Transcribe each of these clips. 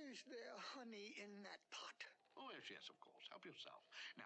Is there honey in that pot? Oh, yes, yes, of course. Help yourself. Now...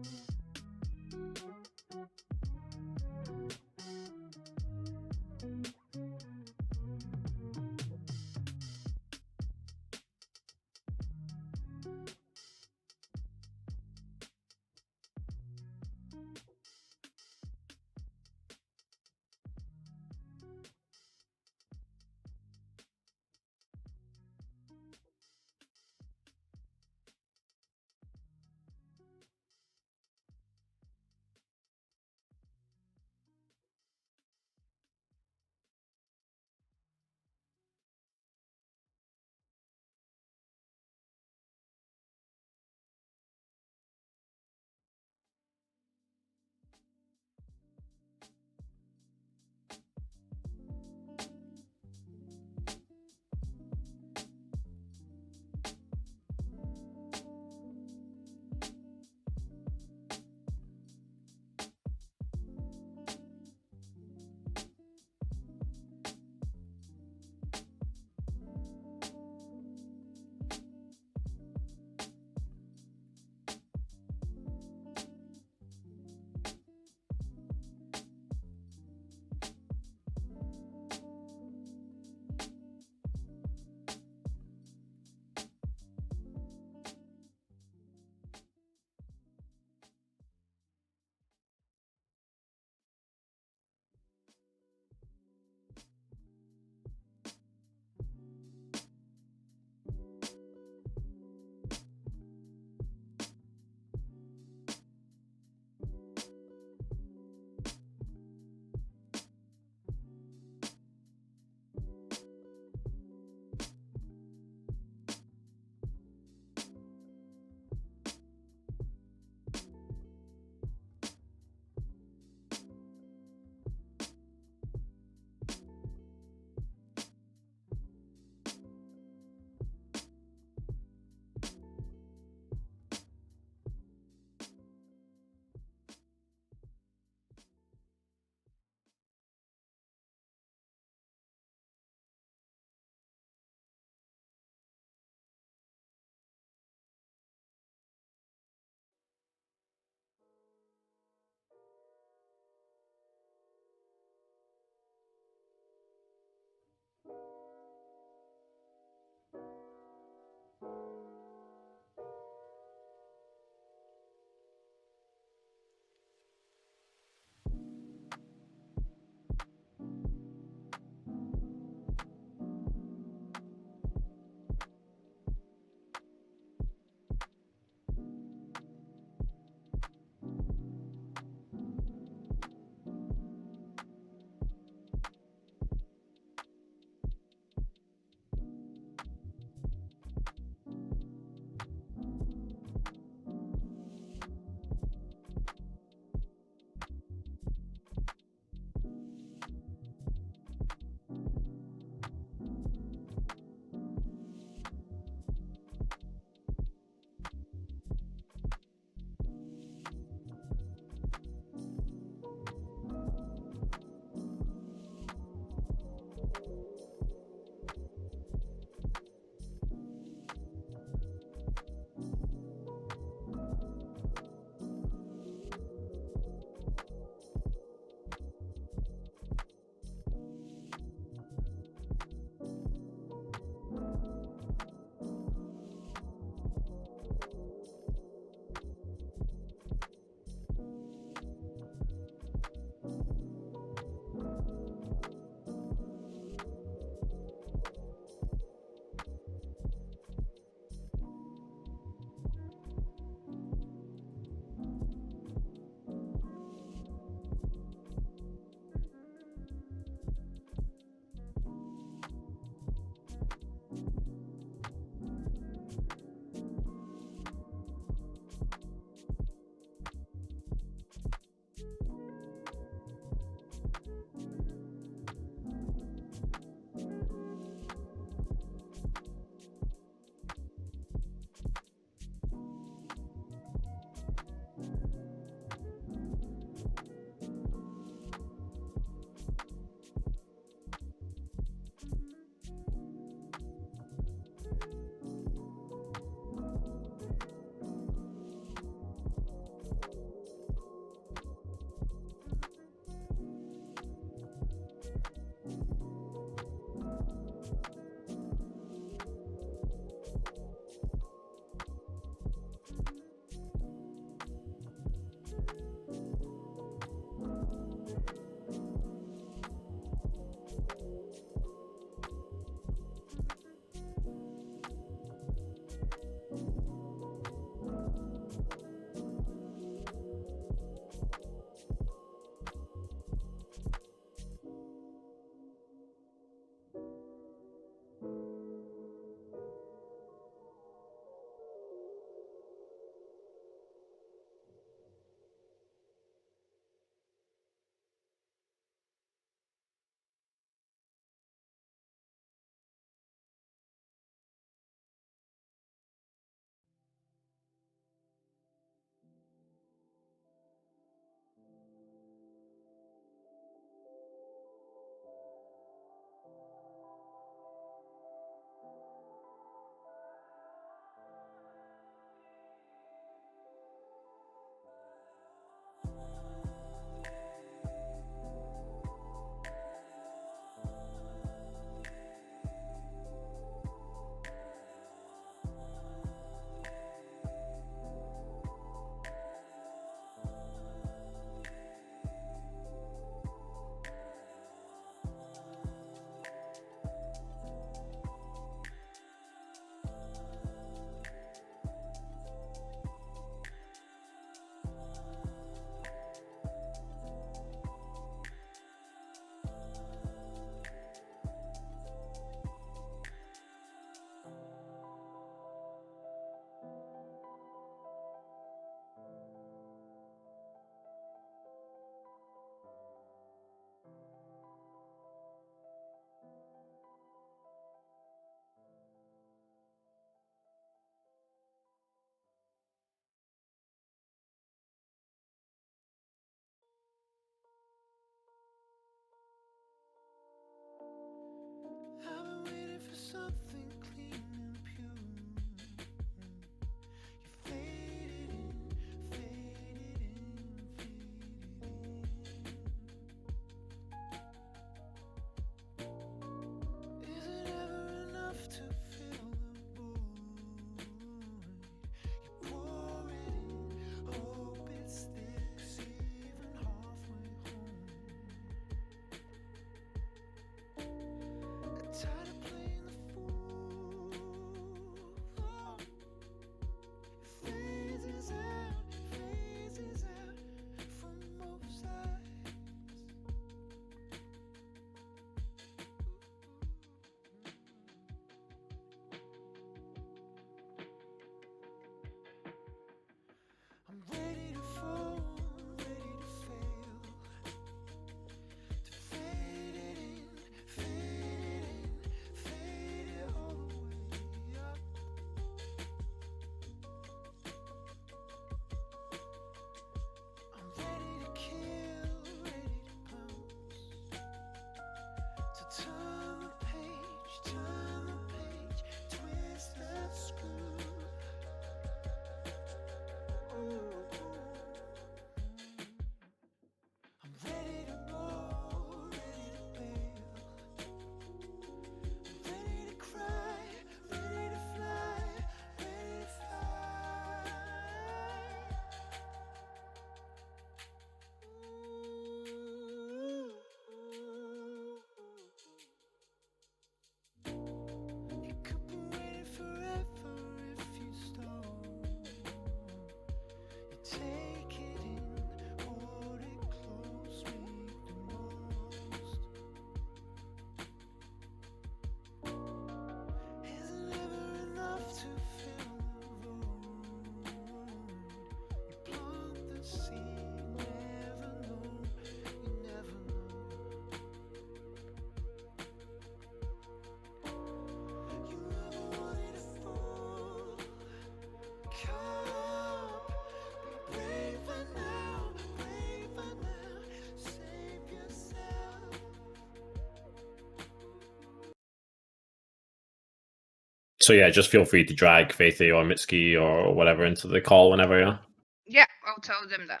So yeah, just feel free to drag Faithy or Mitski or whatever into the call whenever. Yeah. Yeah, I'll tell them that.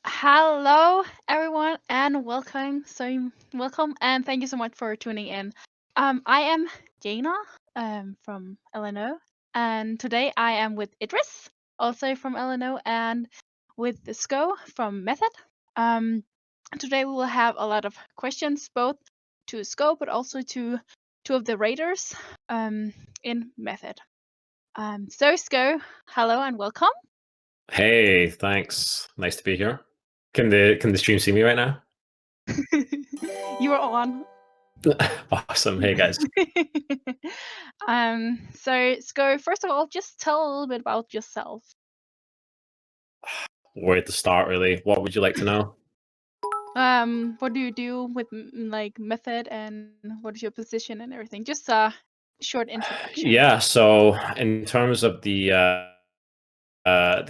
Hello, everyone, and welcome. Welcome, and thank you so much for tuning in. I am Jaina, from LNO, and today I am with Idris, also from LNO, and with Sko from Method. Today we will have a lot of questions, both to Sko, but also to two of the raiders, in Method. So Sko, hello and welcome. Hey, thanks. Nice to be here. Can the stream see me right now? You are on. Awesome. Hey guys. So Sko, first of all, just tell a little bit about yourself. Where to start, really? What would you like to know? What do you do with like Method, and what is your position and everything? Just a short introduction. Yeah. So in terms of the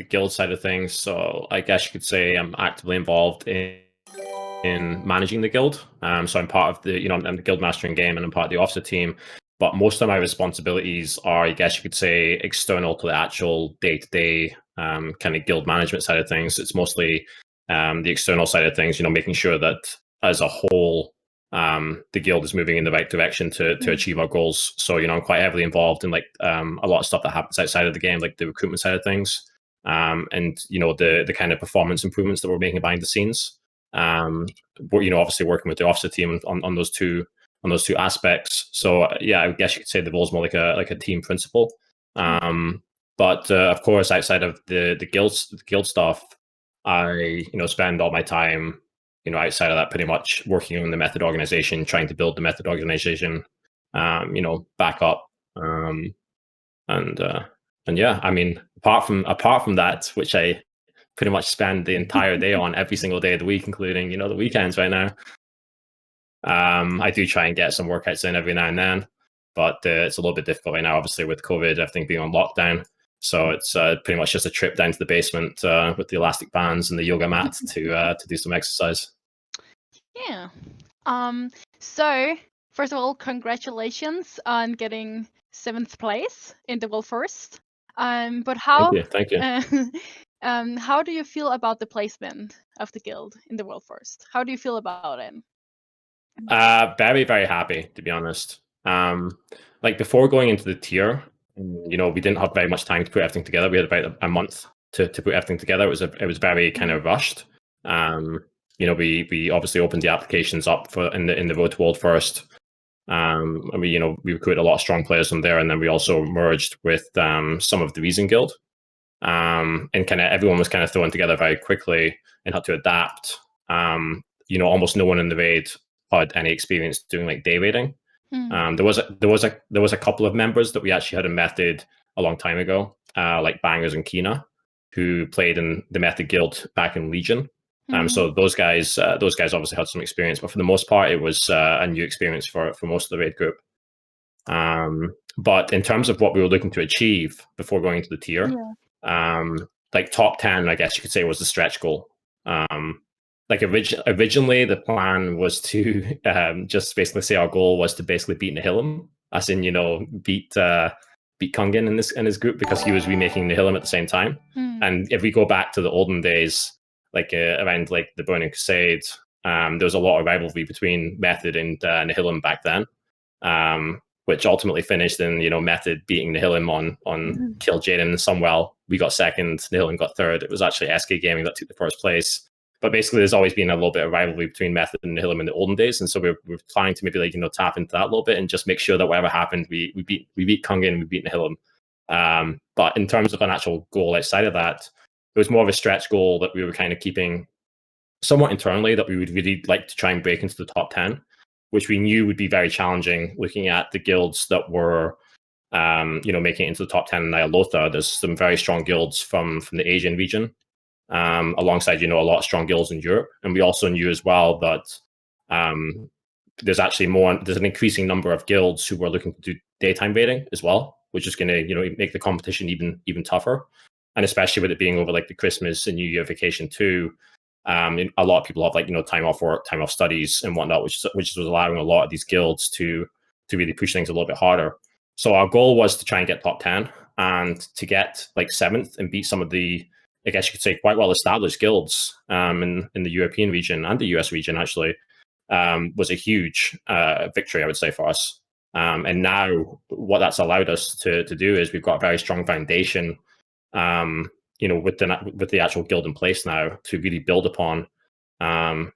guild side of things, so I guess you could say I'm actively involved in managing the guild. So I'm part of the, I'm the guild master in game, and I'm part of the officer team. But most of my responsibilities are, I guess you could say, external to the actual day-to-day kind of guild management side of things. It's mostly the external side of things, making sure that as a whole, the guild is moving in the right direction to achieve our goals. So, I'm quite heavily involved in like a lot of stuff that happens outside of the game, like the recruitment side of things, and the kind of performance improvements that we're making behind the scenes. Obviously working with the officer team on those two aspects. So yeah, I guess you could say the role's more like a team principle. But of course, outside of the guild stuff, I spend all my time outside of that pretty much working on the Method organization, trying to build the Method organization, back up, and yeah, I mean, apart from that, which I pretty much spend the entire day on every single day of the week, including the weekends right now. I do try and get some workouts in every now and then, but it's a little bit difficult right now, obviously with COVID, everything being on lockdown. So it's pretty much just a trip down to the basement with the elastic bands and the yoga mat to do some exercise. Yeah. So first of all, congratulations on getting 7th place in the World First. But how? Thank you. How do you feel about the placement of the guild in the World First? How do you feel about it? Very, very happy, to be honest. Like before going into the tier, we didn't have very much time to put everything together. We had about a month to put everything together. It was very kind of rushed. We obviously opened the applications up for in the Road to World First. And we recruited a lot of strong players from there, and then we also merged with some of the Reason Guild. And kind of everyone was kind of thrown together very quickly and had to adapt. Almost no one in the raid had any experience doing like day raiding. There was a couple of members that we actually had in Method a long time ago, like Bangers and Kina, who played in the Method Guild back in Legion. So those guys obviously had some experience, but for the most part, it was a new experience for most of the raid group. But in terms of what we were looking to achieve before going into the tier, like top 10, I guess you could say, was the stretch goal. Like originally, the plan was to just basically say our goal was to basically beat Nihilum, as in beat Kungin in his group, because he was remaking Nihilum at the same time. And if we go back to the olden days, like around like the Burning Crusade, there was a lot of rivalry between Method and Nihilum back then, which ultimately finished in Method beating Nihilum on Kill Jaina and Sunwell. We got second, Nihilum got third. It was actually SK Gaming that took the first place. But basically, there's always been a little bit of rivalry between Method and Nihilum in the olden days, and so we're planning to maybe tap into that a little bit and just make sure that whatever happened, we beat Kungin, we beat Nihilum. But in terms of an actual goal outside of that, it was more of a stretch goal that we were kind of keeping somewhat internally, that we would really like to try and break into the top 10, which we knew would be very challenging looking at the guilds that were making it into the top 10 in Nyalotha. There's some very strong guilds from the Asian region, alongside a lot of strong guilds in Europe. And we also knew as well that there's an increasing number of guilds who were looking to do daytime raiding as well, which is going to make the competition even tougher. And especially with it being over like the Christmas and New Year vacation too, a lot of people have time off work, time off studies and whatnot, which was allowing a lot of these guilds to really push things a little bit harder. So our goal was to try and get top 10 and to get like 7th and beat some of the, I guess you could say, quite well established guilds in the European region and the US region actually, was a huge victory, I would say, for us. And now what that's allowed us to do is we've got a very strong foundation, with the actual guild in place now to really build upon. And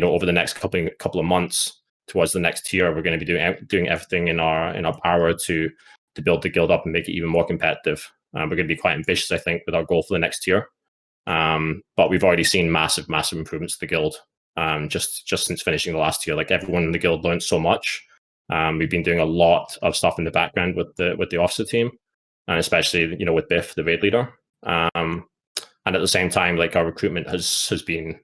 over the next couple of months towards the next tier, we're going to be doing everything in our power to build the guild up and make it even more competitive. We're going to be quite ambitious, I think, with our goal for the next tier. But we've already seen massive improvements to the guild just since finishing the last tier. Like everyone in the guild learned so much. We've been doing a lot of stuff in the background with the officer team, and especially with Biff, the raid leader. And at the same time, like our recruitment has been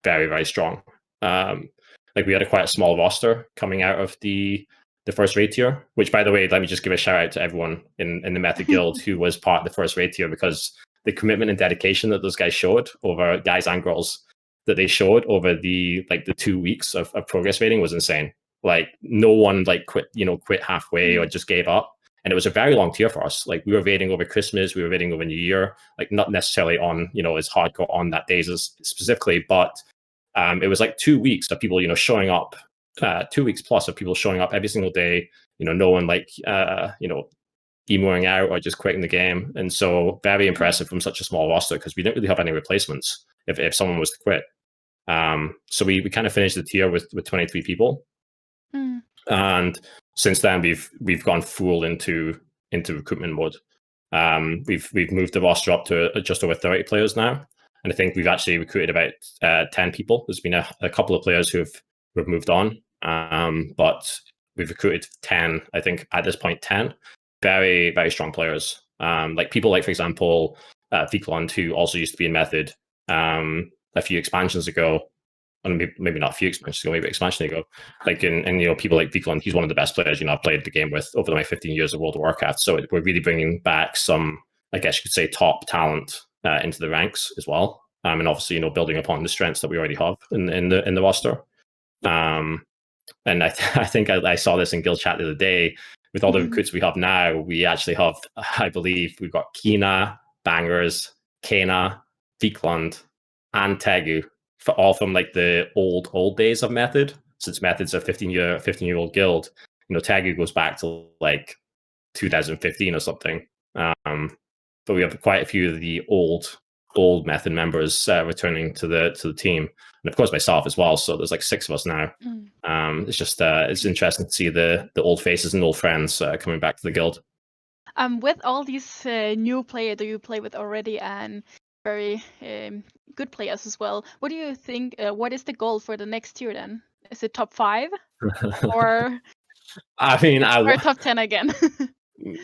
very, very strong. Like we had quite a small roster coming out of the first raid tier, which, by the way, let me just give a shout out to everyone in the Method Guild who was part of the first raid tier, because the commitment and dedication that those guys showed, over guys and girls that they showed over the 2 weeks of progress raiding, was insane. Like no one quit halfway or just gave up. And it was a very long tier for us. Like we were raiding over Christmas, we were raiding over New Year, like not necessarily on, as hardcore on that days as specifically, but it was like 2 weeks of people, showing up, 2 weeks plus of people showing up every single day, no one emoing out or just quitting the game. And so very impressive from such a small roster, because we didn't really have any replacements if someone was to quit. So we kind of finished the tier with 23 people. And since then we've gone full into recruitment mode. We've moved the roster up to just over 30 players now, and I think we've actually recruited about 10 people. There's been a couple of players who've moved on, but we've recruited 10. I think at this point 10 very, very strong players. Like people like, for example, Viklund, who also used to be in Method a few expansions ago. And maybe not a few expansions ago, maybe expansion ago. Like and people like Viklund, he's one of the best players I've played the game with over my 15 years of World of Warcraft. So we're really bringing back some, I guess you could say, top talent into the ranks as well. And obviously, building upon the strengths that we already have in the roster. And I think I saw this in Guild Chat the other day. With all the recruits we have now, we actually have, I believe, we've got Kina, Bangers, Kana, Viklund, and Tegu. All from like the old days of Method, since Method's a 15-year-old guild. Tegu goes back to like 2015 or something. But we have quite a few of the old Method members returning to the team, and of course myself as well. So there's like 6 of us now. It's just it's interesting to see the old faces and old friends coming back to the guild. With all these new players that you play with already, and very good players as well, what do you think? What is the goal for the next tier then? Is it top 5 or? I mean, or top 10 again?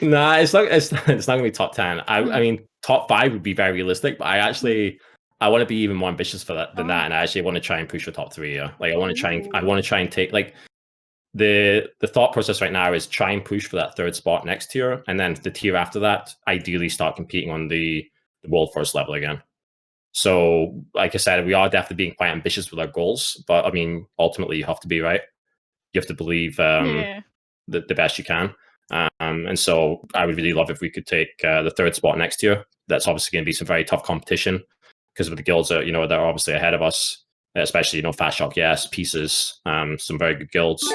Nah, it's not gonna be top 10. I mean, top 5 would be very realistic, but I want to be even more ambitious for that than that, and I actually want to try and push for top 3. Yeah, like I want to try and take, like, the thought process right now is try and push for that 3rd spot next tier, and then the tier after that, ideally start competing on the world first level again. So, like I said, we are definitely being quite ambitious with our goals, but I mean, ultimately, you have to be right. You have to believe the best you can. And so I would really love if we could take the 3rd spot next year. That's obviously going to be some very tough competition, because with the guilds that they're obviously ahead of us, especially Fat Shock, yes, Pieces, some very good guilds.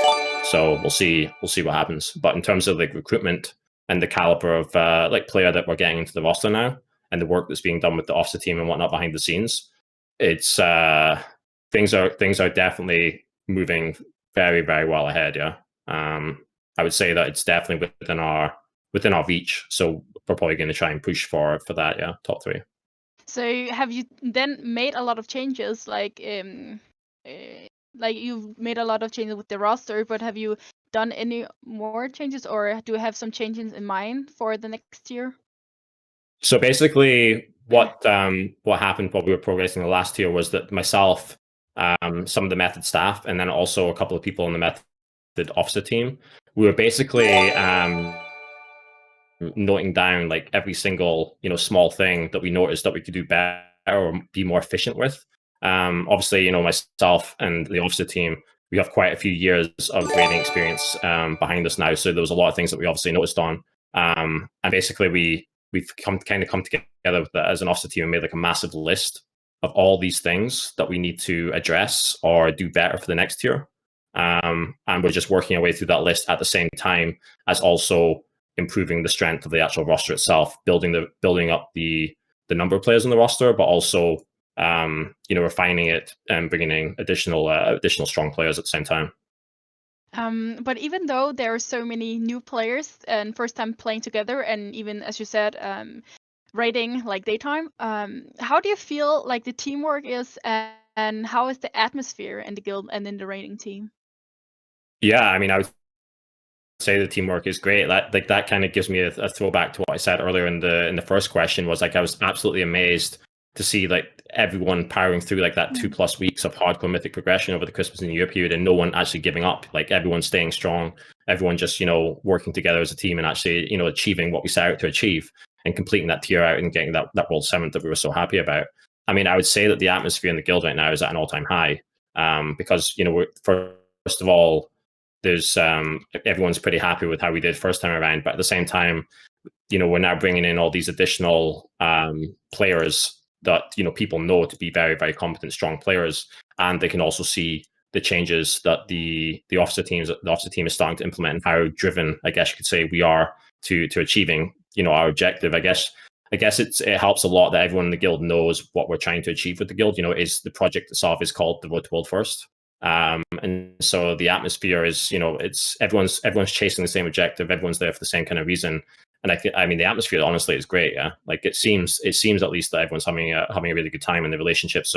So we'll see what happens. But in terms of like recruitment and the caliber of like player that we're getting into the roster now, and the work that's being done with the officer team and whatnot behind the scenes, it's things are definitely moving very, very well ahead. Yeah. I would say that it's definitely within our reach. So we're probably going to try and push for that. Yeah, top 3. So have you then made a lot of changes, like you've made a lot of changes with the roster, but have you done any more changes, or do you have some changes in mind for the next year? So basically, what happened while we were progressing the last year was that myself, some of the Method staff, and then also a couple of people on the Method officer team, we were basically noting down like every single small thing that we noticed that we could do better or be more efficient with. Obviously, myself and the officer team, we have quite a few years of raiding experience behind us now. So there was a lot of things that we obviously noticed on. And basically we've come together as an officer team and made like a massive list of all these things that we need to address or do better for the next tier. And we're just working our way through that list at the same time as also improving the strength of the actual roster itself, building up the number of players on the roster, but also refining it and bringing in additional strong players at the same time. But even though there are so many new players and first time playing together, and even as you said, raiding like daytime, how do you feel like the teamwork is, and how is the atmosphere in the guild and in the raiding team? Yeah, I mean, I would say the teamwork is great. That kind of gives me a throwback to what I said earlier in the first question. Was like I was absolutely amazed to see like everyone powering through like that 2+ weeks of hardcore mythic progression over the Christmas and New Year period, and no one actually giving up. Like everyone staying strong, everyone just working together as a team and actually achieving what we set out to achieve and completing that tier out and getting that World 7th that we were so happy about. I mean, I would say that the atmosphere in the guild right now is at an all-time high, because first of all, there's everyone's pretty happy with how we did first time around, but at the same time, we're now bringing in all these additional players that people know to be very, very competent, strong players, and they can also see the changes that the officer team is starting to implement and how driven, I guess you could say, we are to achieving our objective. I guess it helps a lot that everyone in the guild knows what we're trying to achieve with the guild. Is the project itself is called the Road to World First. And so the atmosphere is, it's everyone's chasing the same objective. Everyone's there for the same kind of reason. And I mean, the atmosphere honestly is great. Yeah, like it seems at least that everyone's having a really good time, and the relationships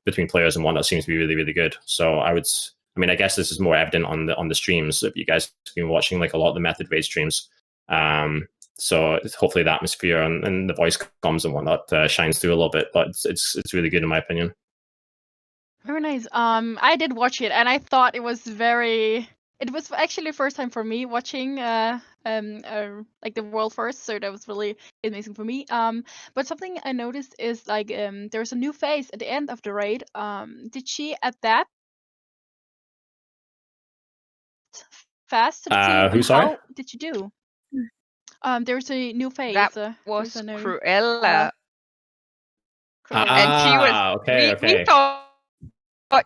between players and whatnot seems to be really, really good. So I guess this is more evident on the streams. If you guys have been watching like a lot of the method raid streams, so hopefully the atmosphere and the voice comms and whatnot shines through a little bit. But it's really good in my opinion. Very nice. I did watch it, and I thought it was actually the first time for me watching like the world first, so that was really amazing for me. But something I noticed is like there's a new phase at the end of the raid. Did she adapt fast to the team? Who, sorry? How did you do? There's a new phase. That was Cruella. And she was okay. We thought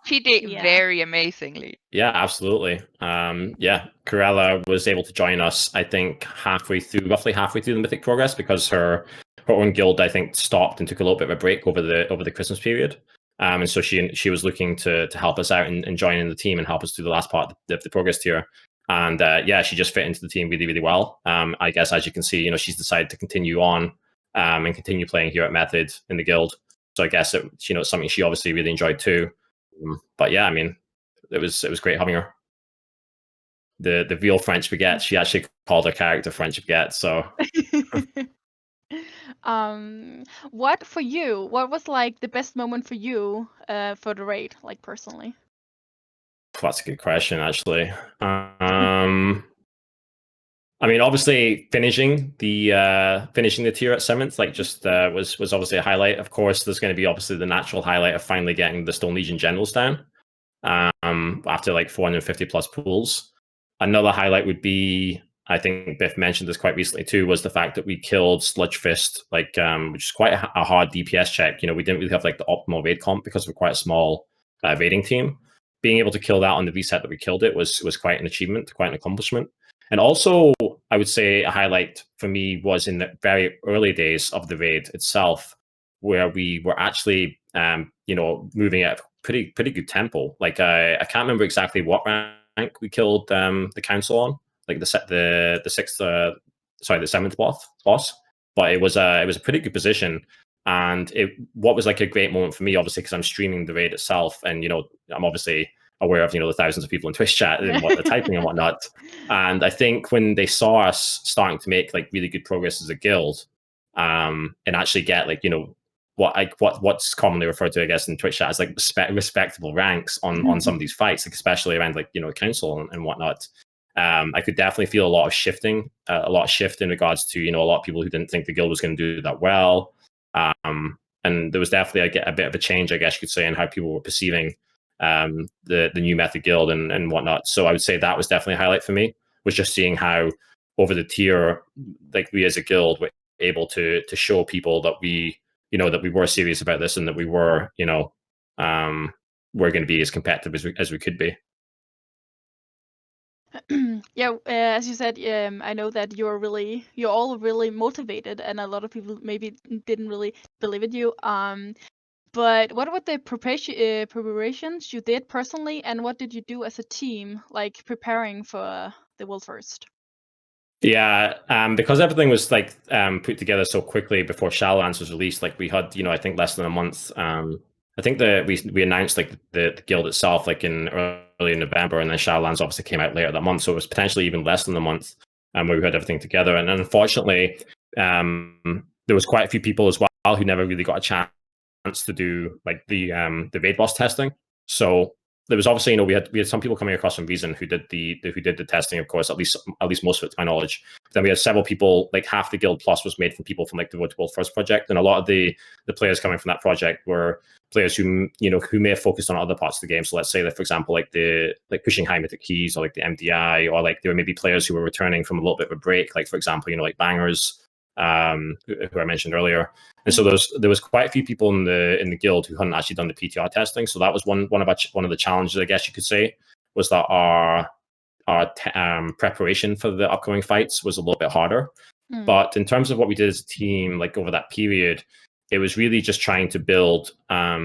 she did very amazingly. Yeah, absolutely. Cruella was able to join us, I think, roughly halfway through the mythic progress, because her own guild, I think, stopped and took a little bit of a break over the Christmas period. And so she was looking to help us out and join in the team and help us through the last part of the progress tier. And she just fit into the team really, really well. I guess, as you can see, she's decided to continue on and continue playing here at Method in the guild. So I guess it's something she obviously really enjoyed too. But yeah, I mean, it was great having her. The real French baguette. She actually called her character French baguette. So, what for you? What was like the best moment for you for the raid, like personally? That's a good question, actually. I mean, obviously finishing the tier at 7th, like just was obviously a highlight. Of course, there's going to be obviously the natural highlight of finally getting the Stone Legion generals down after like 450+ pools. Another highlight would be, I think Biff mentioned this quite recently too, was the fact that we killed Sludge Fist, which is quite a hard DPS check. We didn't really have like the optimal raid comp because we're quite a small raiding team. Being able to kill that on the reset that we killed it was quite an achievement, quite an accomplishment. And also, I would say a highlight for me was in the very early days of the raid itself, where we were actually, moving at a pretty good tempo. Like I can't remember exactly what rank we killed the council on, like the 7th boss, but it was a pretty good position. And what was like a great moment for me, obviously, because I'm streaming the raid itself, and I'm obviously aware of the thousands of people in Twitch chat and what they're typing and whatnot. And I think when they saw us starting to make like really good progress as a guild, and actually get like what's commonly referred to, I guess, in Twitch chat as like respectable ranks on some of these fights, like especially around like council and whatnot. I could definitely feel a lot of shift in regards to a lot of people who didn't think the guild was going to do that well. And there was definitely a bit of a change, I guess you could say, in how people were perceiving the new Method Guild and whatnot. So I would say that was definitely a highlight for me, was just seeing how over the tier, like we as a guild were able to show people that we were serious about this and that we were, we're going to be as competitive as we could be. Yeah, as you said, I know that you're all really motivated, and a lot of people maybe didn't really believe in you. But what were the preparations you did personally, and what did you do as a team, like preparing for the World First? Yeah, because everything was like put together so quickly before Shadowlands was released. Like we had, I think less than a month. I think that we announced like the guild itself like in early November, and then Shadowlands obviously came out later that month, so it was potentially even less than a month where we had everything together. And unfortunately, there was quite a few people as well who never really got a chance to do like the raid boss testing. So there was obviously, we had some people coming across from Reason who did the testing, of course, at least most of it to my knowledge. Then we had several people, like half the guild plus was made from people from like the Road to World First project, and a lot of the players coming from that project were players who who may have focused on other parts of the game. So let's say that, for example, like pushing high mythic keys or like the MDI, or like there were maybe players who were returning from a little bit of a break, like for example, like Bangers, who I mentioned earlier. And so there was quite a few people in the guild who hadn't actually done the PTR testing. So that was one of the challenges, I guess you could say, was that our preparation for the upcoming fights was a little bit harder. But in terms of what we did as a team, like over that period, it was really just trying to build a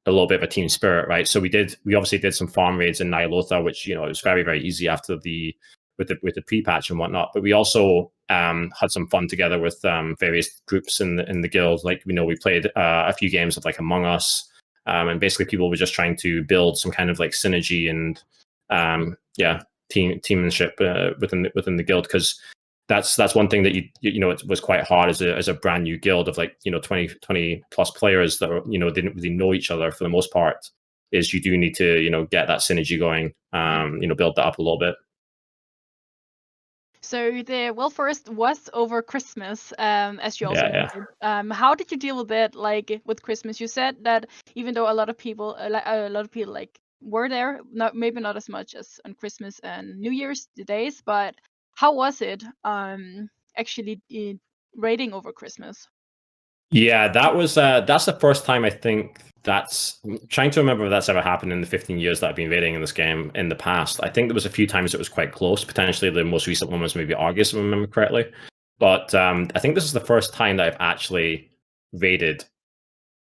little bit of a team spirit, right? So we obviously did some farm raids in Nyalotha, which it was very, very easy after with the pre-patch and whatnot. But we also had some fun together with various groups in the guild. Like we played a few games of like Among Us, and basically people were just trying to build some kind of like synergy and teammanship within the guild, because that's one thing that it was quite hard as a brand new guild of like 20 plus players that didn't really know each other for the most part. Is you do need to get that synergy going, build that up a little bit. So the World First was over Christmas, as you also mentioned. How did you deal with it? Like with Christmas, you said that even though a lot of people like were there, maybe not as much as on Christmas and New Year's days, but how was it actually raiding over Christmas? Yeah, that's the first time I think I'm trying to remember if that's ever happened in the 15 years that I've been raiding in this game in the past. I think there was a few times it was quite close. Potentially the most recent one was maybe August, if I remember correctly. But I think this is the first time that I've actually raided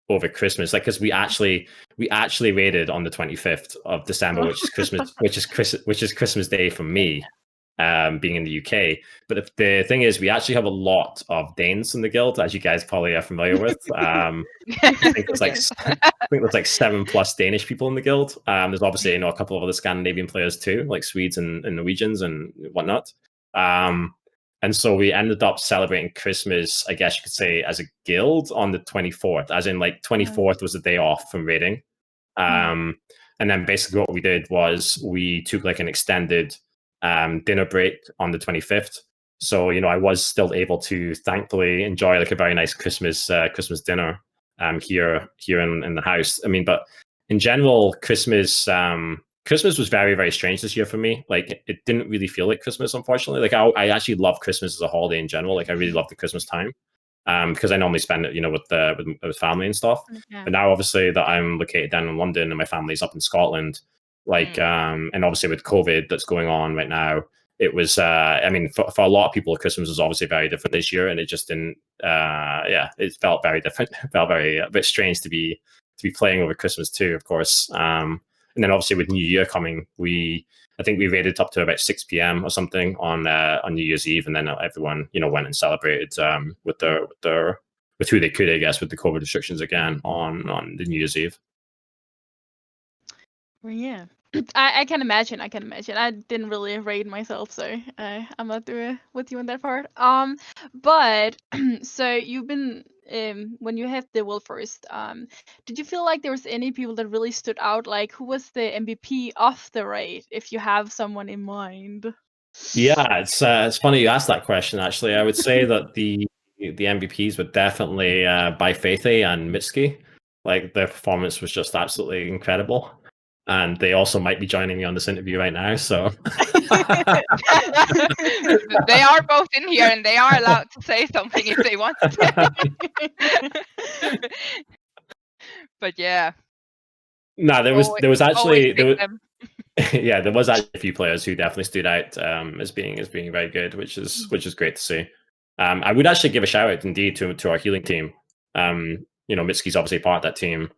over Christmas, like because we actually raided on the 25th of December, which is Christmas, which is Christmas Day for me, being in the UK. But the thing is, we actually have a lot of Danes in the guild, as you guys probably are familiar with. I think there's like 7+ Danish people in the guild. There's obviously a couple of other Scandinavian players too, like Swedes and Norwegians and whatnot. And so we ended up celebrating Christmas, I guess you could say, as a guild on the 24th, as in like 24th was the day off from raiding. And then basically what we did was we took like an extended dinner break on the 25th. So, I was still able to thankfully enjoy like a very nice Christmas dinner here in the house. I mean, but in general, Christmas was very, very strange this year for me. Like it didn't really feel like Christmas, unfortunately. Like I actually love Christmas as a holiday in general. Like I really love the Christmas time, because I normally spend it, with family and stuff. Yeah. But now, obviously, that I'm located down in London and my family's up in Scotland, like, and obviously with COVID that's going on right now, it was. I mean, for a lot of people, Christmas was obviously very different this year, and it just didn't. It felt very different. It felt a bit strange to be playing over Christmas too, of course. And then obviously with New Year coming, I think we raided up to about 6 p.m. or something on New Year's Eve, and then everyone went and celebrated with who they could, I guess, with the COVID restrictions again on the New Year's Eve. Well, yeah, I can imagine. I didn't really raid myself, so I'm not there with you on that part. But so you've been when you had the World First, did you feel like there was any people that really stood out? Like who was the MVP of the raid, if you have someone in mind? Yeah, it's funny you asked that question. Actually, I would say that the MVPs were definitely by Faithy and Mitzki. Like their performance was just absolutely incredible. and they also might be joining me on this interview right now. So They are both in here, and they are allowed to say something if they want to. But yeah. no, there was Always actually pick them. yeah, there was actually a few players who definitely stood out as being very good, which is great to see. I would actually give a shout out indeed to our healing team. Mitzki's obviously part of that team.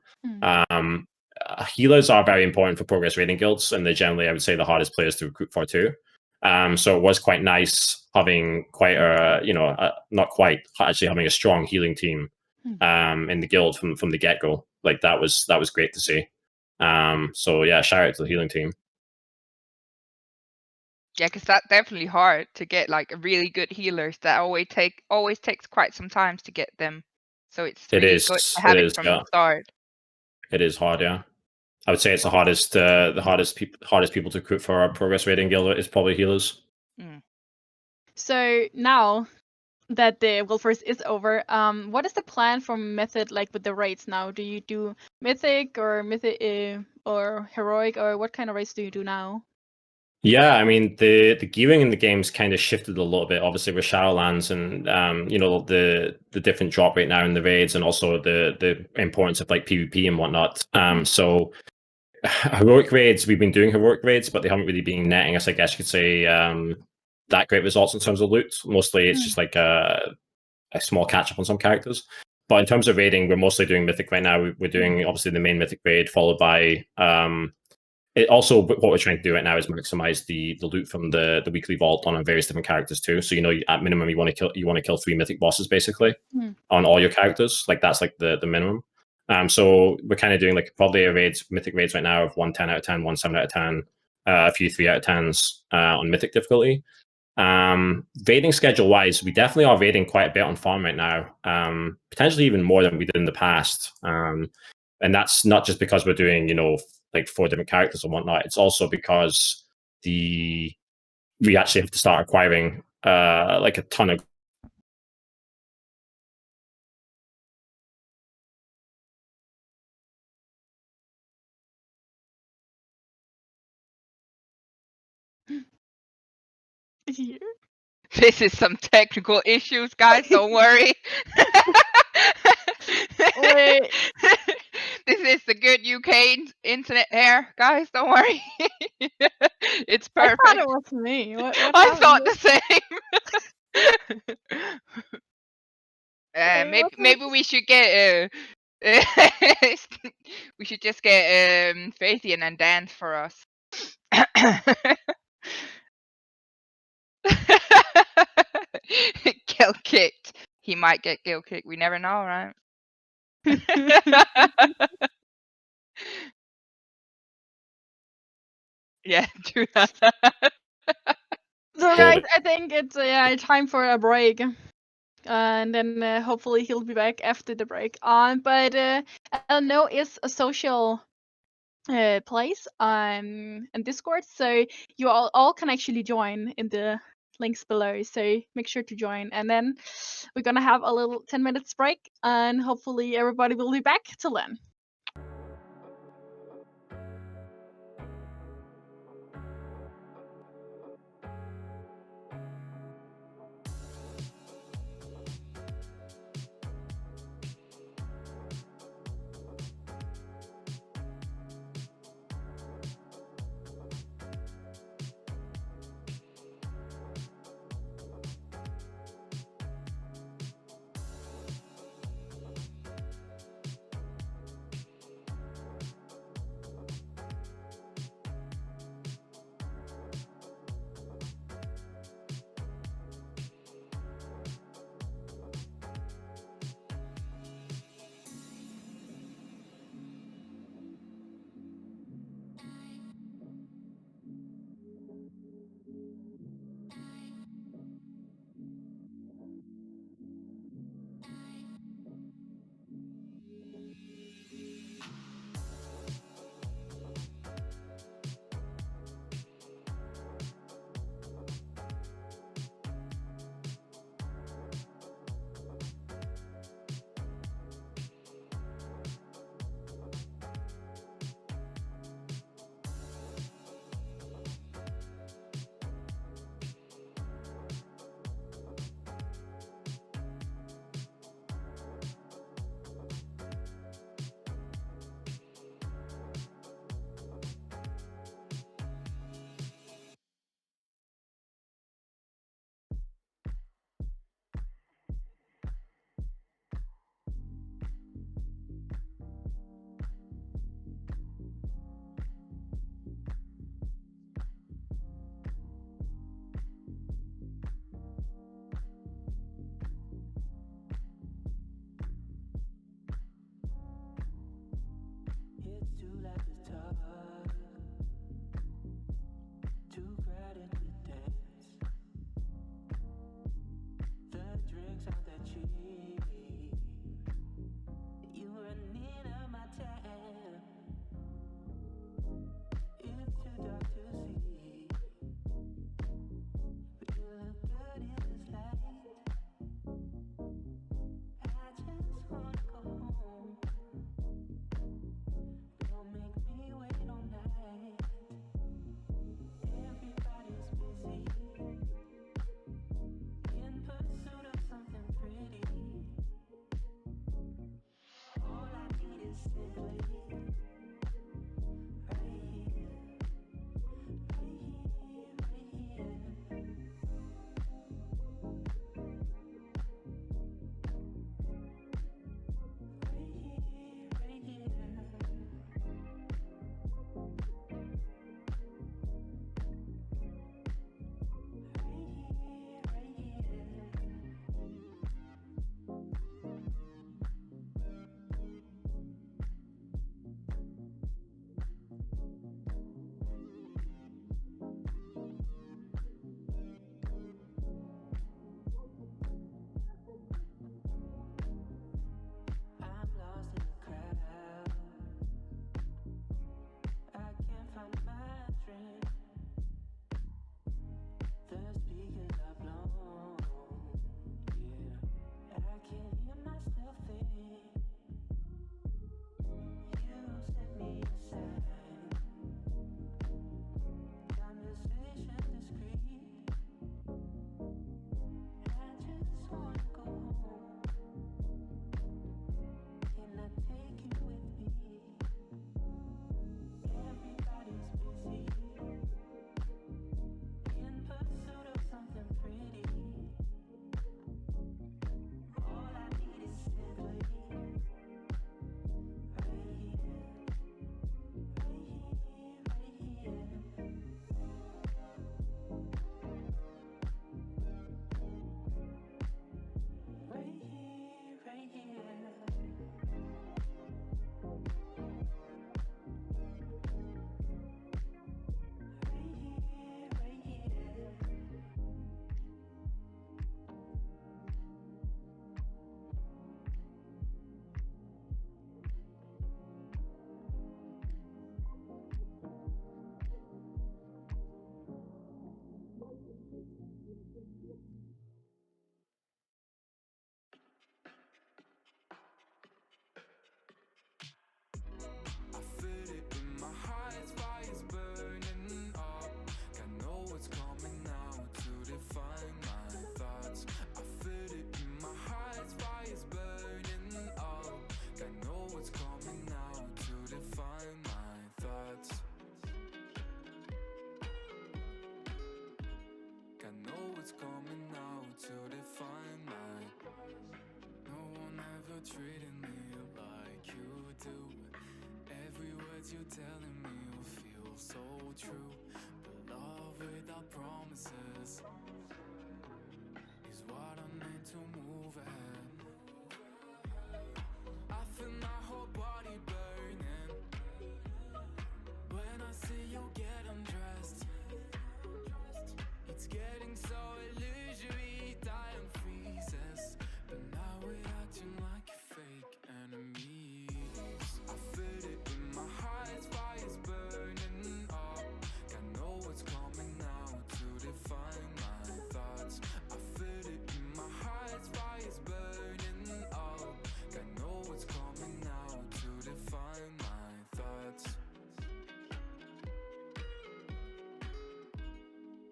Healers are very important for progress rating guilds, and they're generally, I would say, the hardest players to recruit for too. So it was quite nice having not quite actually having a strong healing team in the guild from the get go. Like that was great to see. So yeah, shout out to the healing team. Yeah, because that's definitely hard to get like really good healers. That always takes quite some time to get them. So it's really good to have it from the start. It is hard, yeah. I would say it's the hardest people to recruit for our progress rating guild is probably healers. So now that the Wilfers is over, what is the plan for Method like with the raids now? Do you do Mythic or or Heroic, or what kind of raids do you do now? Yeah, I mean the gearing in the game's kind of shifted a little bit, obviously with Shadowlands and the different drop rate now in the raids, and also the importance of like PvP and whatnot. So heroic raids, we've been doing heroic raids, but they haven't really been netting us, I guess you could say, that great results in terms of loot. Mostly it's just like a small catch up on some characters. But in terms of raiding, we're mostly doing Mythic right now. We're doing obviously the main Mythic raid, followed by what we're trying to do right now is maximize the loot from the weekly vault on various different characters too. So at minimum you want to kill 3 mythic bosses basically on all your characters. Like that's like the minimum. So we're kind of doing like probably mythic raids right now of 1 10 out of 10, 1 7 out of 10, a few 3 out of 10s on mythic difficulty. Raiding schedule wise, we definitely are raiding quite a bit on farm right now. Potentially even more than we did in the past. And that's not just because we're doing, like 4 different characters and whatnot. It's also because we actually have to start acquiring like a ton of This is some technical issues, guys. Don't worry. Wait. This is the good UK internet here, guys. Don't worry. It's perfect. I thought it was me. What I thought happened? the same. Maybe we should get we should just get Faithy and then dance for us. Kill kicked. He might get kill kicked. We never know, right? Yeah, do that. So guys, I think it's time for a break. And then hopefully he'll be back after the break. But LNO is a social place on Discord, so you all can actually join in the links below. So make sure to join, and then we're gonna have a little 10 minutes break, and hopefully everybody will be back till then. treating me like you do. Every word you're telling me will feel so true. But love without promises is what I need to move ahead. I feel my whole body burning when I see you get undressed. It's getting so illusory, dying freezes. But now we're acting like fake enemies. I feel it in my heart, fire's burning up. I know what's coming now to define my thoughts. I feel it in my heart, fire's burning up. I know what's coming now to define my thoughts.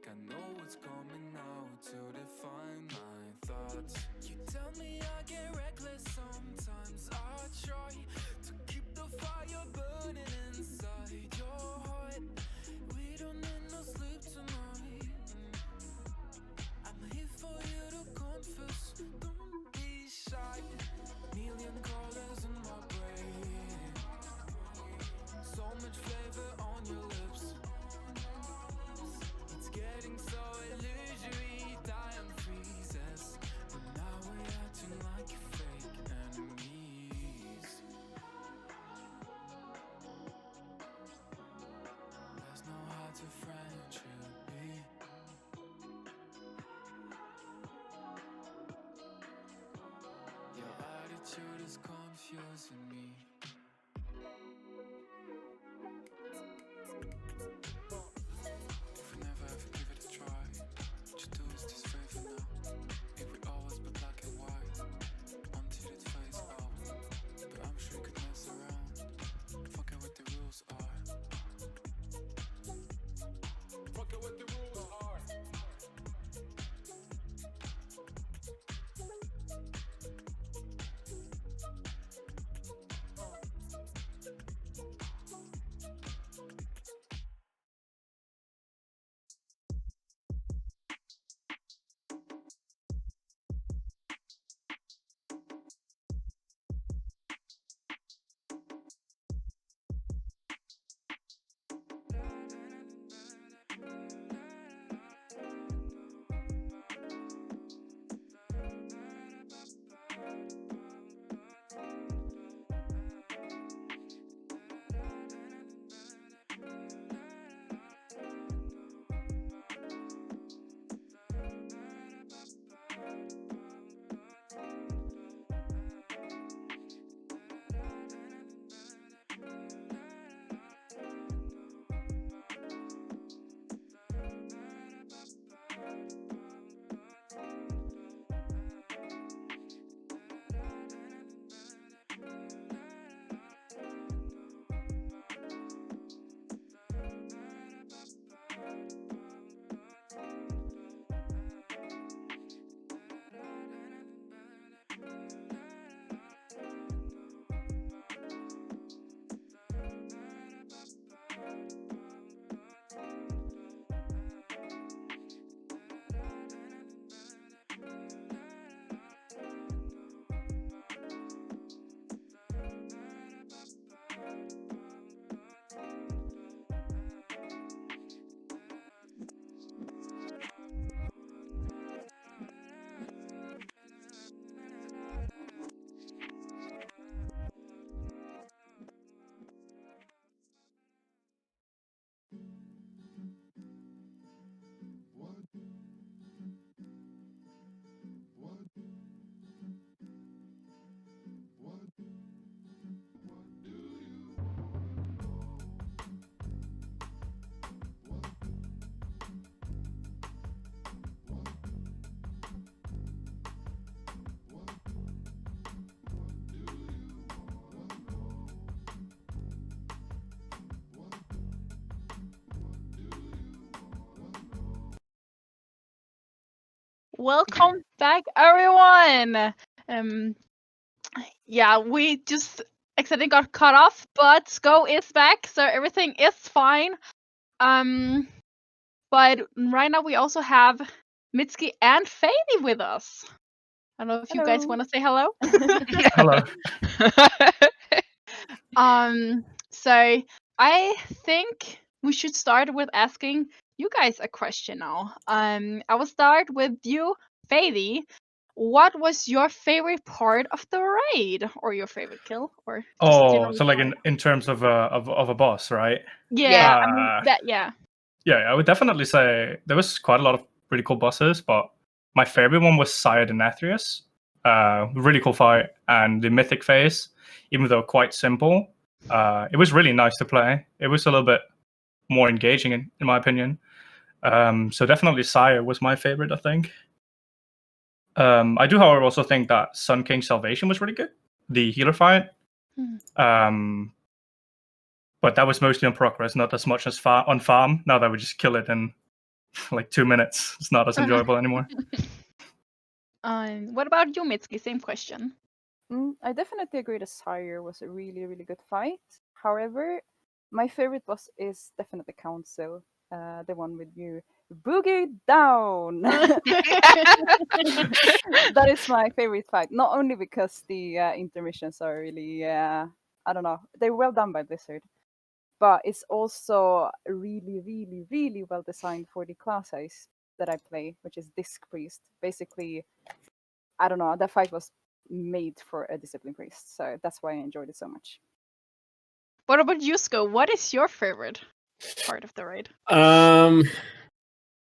I know what's coming now to define my thoughts. You tell me I get reckless sometimes. I try to keep the fire burning inside your heart. We don't need no sleep tonight. I'm here for you to confess. Don't be shy. Million colors in my brain. So much flavor on your lips. It's getting so illusory, dying freezes. But now we're acting like fake enemies. There's no how to friendship be. Your attitude is confusing me. If we never ever give it a try, what you do is this favor now. It would always be black and white until it fades out. But I'm sure you could mess around, fucking what the rules are. Fucking what the rules are. Welcome back, everyone. Yeah, we just accidentally got cut off, but Sko is back, so everything is fine. But right now we also have Mitzki and Faithy with us. I don't know if you guys want to say hello. Hello. So I think we should start with asking you guys a question now. I will start with you, Faithy. What was your favorite part of the raid, or your favorite kill, or just Oh, generally so like part? in terms of a boss, right? Yeah, I mean that. Yeah, I would definitely say there was quite a lot of really cool bosses, but my favorite one was Sire Denathrius. Really cool fight, and the mythic phase, even though quite simple, it was really nice to play. It was a little bit more engaging, in my opinion. So definitely Sire was my favorite, I think. I do, however, also think that Sun King Salvation was really good. The healer fight. But that was mostly on progress, not as much as on farm. Now that we just kill it in like 2 minutes, it's not as enjoyable anymore. What about you, Mitsuki? Same question. I definitely agree that Sire was a really, really good fight. However, my favorite boss is definitely Council, the one with you. Boogie down! That is my favorite fight. Not only because the intermissions are really, I don't know, they're well done by Blizzard, but it's also really, really, really well designed for the class size that I play, which is Disc Priest. Basically, I don't know, that fight was made for a Discipline Priest, so that's why I enjoyed it so much. What about you, Sko? What is your favorite part of the raid?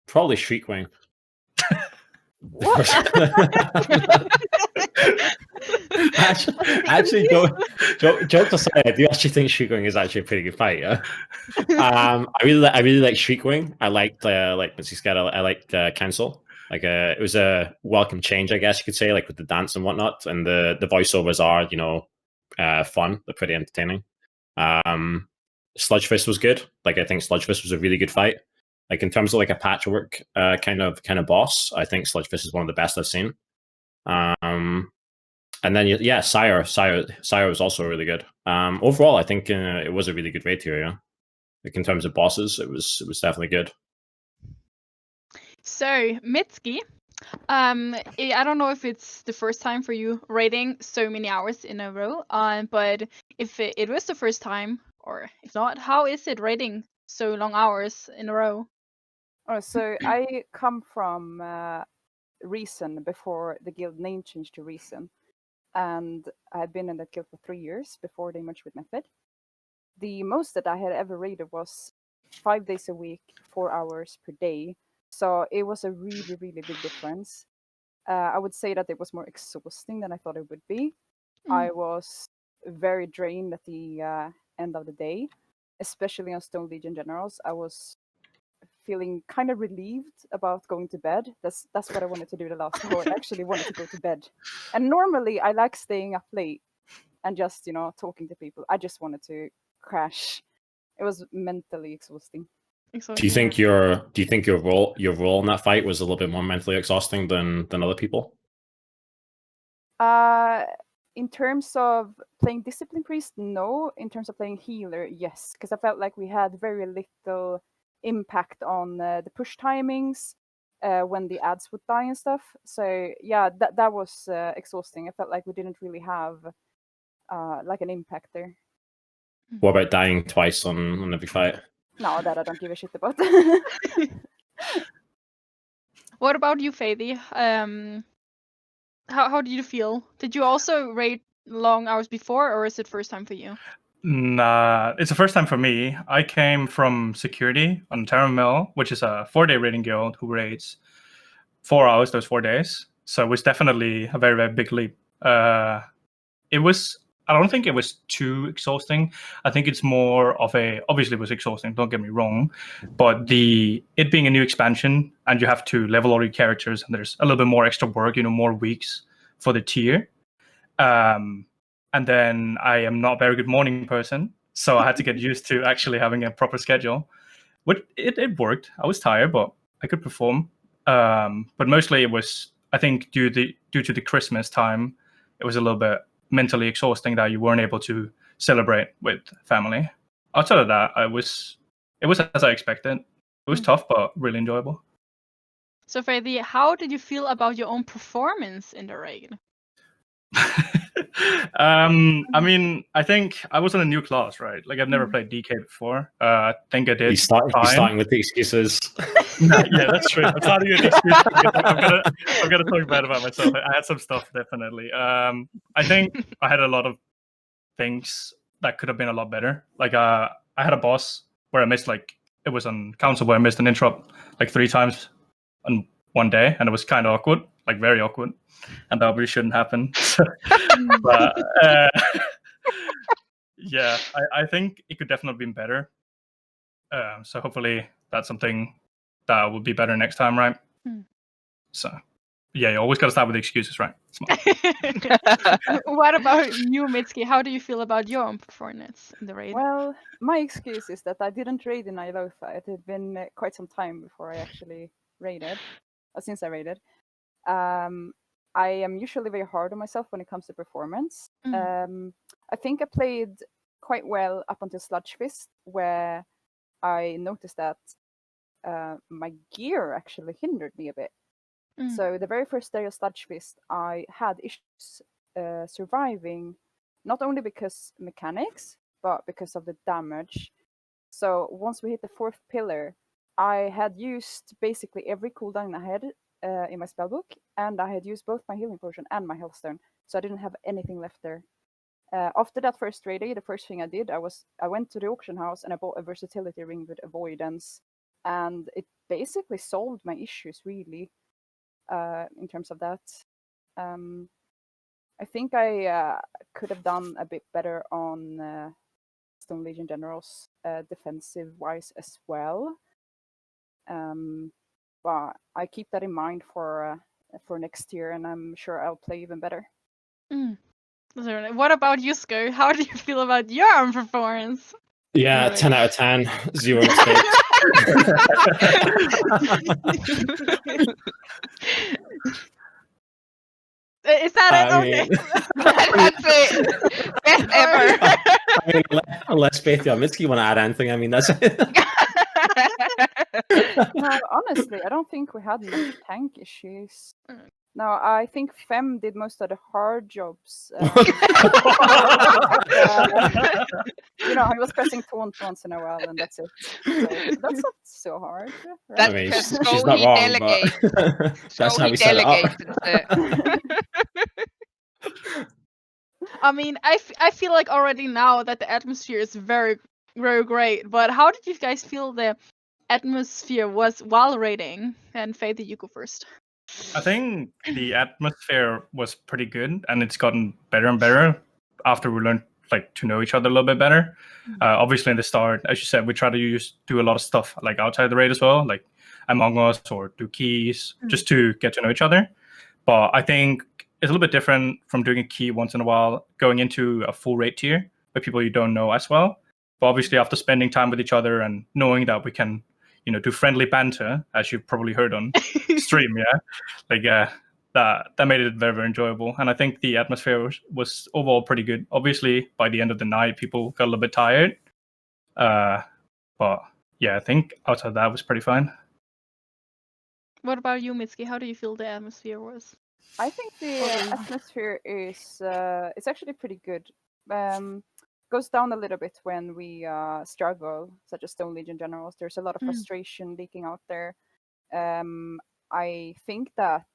Probably Shriekwing. What? actually, jokes aside, I do actually think Shriekwing is actually a pretty good fight. Yeah. I really like Shriekwing. I liked Mitzkis. I liked Cancel. Like it was a welcome change, I guess you could say, like with the dance and whatnot, and the voiceovers are fun. They're pretty entertaining. Sludge Fist was good. Like I think Sludge Fist was a really good fight. Like in terms of like a patchwork kind of boss, I think Sludge Fist is one of the best I've seen. And then Sire was also really good. Overall, I think it was a really good raid tier. Yeah, like in terms of bosses, it was definitely good. So Mitsuki, I don't know if it's the first time for you raiding so many hours in a row. But if it was the first time, or if not, how is it raiding so long hours in a row? Oh, so I come from Reason before the guild name changed to Reason, and I had been in that guild for 3 years before they merged with Method. The most that I had ever raided was 5 days a week, 4 hours per day. So it was a really, really big difference. I would say that it was more exhausting than I thought it would be. I was very drained at the end of the day, especially on Stone Legion Generals. I was feeling kind of relieved about going to bed. That's what I wanted to do the last hour. I actually wanted to go to bed. And normally I like staying up late and just, talking to people. I just wanted to crash. It was mentally exhausting. Do you think your role in that fight was a little bit more mentally exhausting than other people? In terms of playing Discipline Priest, no. In terms of playing Healer, yes. Because I felt like we had very little impact on the push timings when the ads would die and stuff. So yeah, that was exhausting. I felt like we didn't really have like an impact there. What about dying twice on every fight? No, that I don't give a shit about. What about you, Faithy? How did you feel? Did you also raid long hours before, or is it first time for you? Nah, it's the first time for me. I came from security on Terra Mill, which is a 4-day raiding guild who raids 4 hours those 4 days. So it was definitely a very, very big leap. I don't think it was too exhausting. I think it's more of obviously it was exhausting, don't get me wrong, but it being a new expansion and you have to level all your characters and there's a little bit more extra work, more weeks for the tier. And then I am not a very good morning person, so I had to get used to actually having a proper schedule. But it worked. I was tired, but I could perform. But mostly it was, I think, due to the Christmas time, it was a little bit mentally exhausting that you weren't able to celebrate with family. Outside of that, it was as I expected. It was tough, but really enjoyable. So Faithy, how did you feel about your own performance in the raid? I mean, I think I was in a new class, right? Like I've never played DK before. I think I did He's fine. starting with the excuses. Yeah, that's true. I'm starting with the excuses because I'm gonna talk bad about myself. I had some stuff definitely. I think I had a lot of things that could have been a lot better. Like I had a boss where I missed it was on council where I missed an interrupt like 3 times on one day, and it was kind of awkward, like very awkward, and that really shouldn't happen. But yeah, I think it could definitely have been better. So hopefully that's something that will be better next time, right? So yeah, you always got to start with the excuses, right? What about you, Mitski? How do you feel about your own performance in the raid? Well, my excuse is that I didn't raid in Ilofa. It had been quite some time before I actually raided, since I raided. I am usually very hard on myself when it comes to performance. I think I played quite well up until Sludge Fist, where I noticed that my gear actually hindered me a bit. So the very first day of Sludge Fist, I had issues surviving, not only because mechanics, but because of the damage. So once we hit the 4th pillar, I had used basically every cooldown I had in my spellbook, and I had used both my healing potion and my health stone, so I didn't have anything left there. After that first raid day, the first thing I did, I went to the auction house and I bought a versatility ring with avoidance, and it basically solved my issues really. In terms of that, I think I could have done a bit better on Stone Legion Generals defensive wise as well. But I keep that in mind for next year, and I'm sure I'll play even better. What about you, Sko? How do you feel about your own performance? Yeah, 10 out of 10. 0 mistakes. Is that it? Okay. That's it. Best ever. I mean, unless Faithy or Mitski want to add anything, I mean, that's it. No, honestly, I don't think we had much tank issues. No, I think Fem did most of the hard jobs. I was pressing taunt once in a while, and that's it. So that's not so hard. Right? That's I mean, because she's not wrong, delegates. but that's how he we set it up. delegates instead. I mean, I feel like already now that the atmosphere is very, very great. But how did you guys feel the atmosphere was while raiding? And Faithy, you go first. I think the atmosphere was pretty good, and it's gotten better and better after we learned to know each other a little bit better. Obviously, in the start, as you said, we try to do a lot of stuff outside the raid as well, like Among Us or do keys, just to get to know each other. But I think it's a little bit different from doing a key once in a while, going into a full raid tier with people you don't know as well. But obviously, after spending time with each other and knowing that we can, do friendly banter, as you've probably heard on stream, that made it very, very enjoyable. And I think the atmosphere was overall pretty good. Obviously, by the end of the night, people got a little bit tired. But yeah, I think outside of that was pretty fine. What about you, Mitski? How do you feel the atmosphere was? I think the atmosphere is it's actually pretty good. Goes down a little bit when we struggle, such as Stone Legion Generals. There's a lot of frustration leaking out there. I think that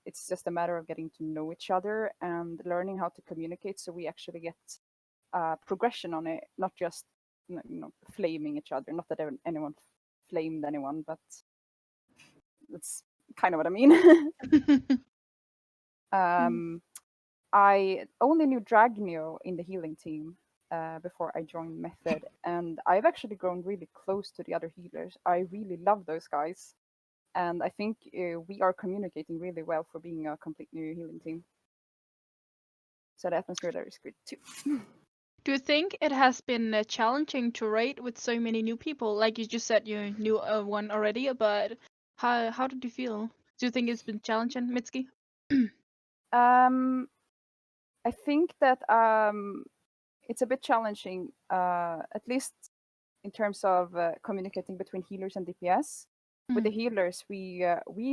it's just a matter of getting to know each other and learning how to communicate, so we actually get progression on it, not just flaming each other. Not that anyone flamed anyone, but that's kind of what I mean. I only knew Dragneo in the healing team before I joined Method, and I've actually grown really close to the other healers. I really love those guys, and I think we are communicating really well for being a complete new healing team. So the atmosphere there is good too. Do you think it has been challenging to raid with so many new people? Like you just said, you knew one already, but how did you feel? Do you think it's been challenging, Mitski? I think that it's a bit challenging, at least in terms of communicating between healers and DPS. with the healers, we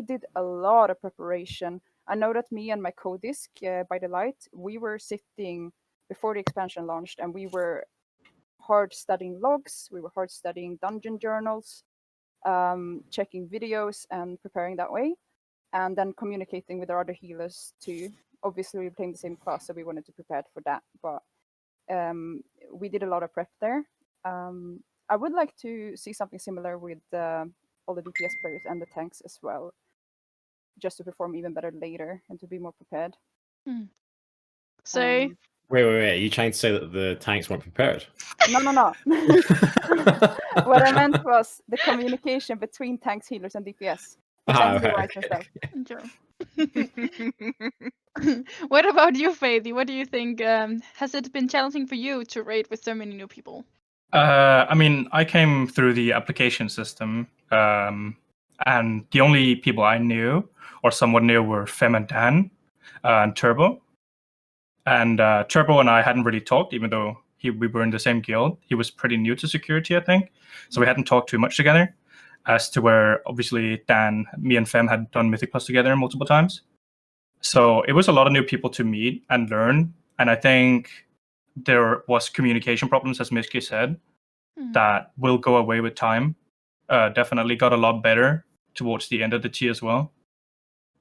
did a lot of preparation. I know that me and my co-disc by the light, we were sitting before the expansion launched, and we were hard studying logs, we were hard studying dungeon journals, checking videos and preparing that way, and then communicating with our other healers too. Obviously, we were playing the same class, so we wanted to prepare for that, but we did a lot of prep there. I would like to see something similar with all the DPS players and the tanks as well, just to perform even better later and to be more prepared. So Wait. Are you trying to say that the tanks weren't prepared? No. What I meant was the communication between tanks, healers, and DPS. Sure. What about you, Faithy? What do you think? Has it been challenging for you to raid with so many new people? I mean, I came through the application system, and the only people I knew or somewhat knew were Fem and Dan and Turbo. And Turbo and I hadn't really talked, even though we were in the same guild. He was pretty new to security, I think, so we hadn't talked too much together. As to where obviously Dan, me, and Fem had done Mythic Plus together multiple times. So it was a lot of new people to meet and learn, and I think there was communication problems, as Mitzkis said, that will go away with time. Definitely got a lot better towards the end of the T as well.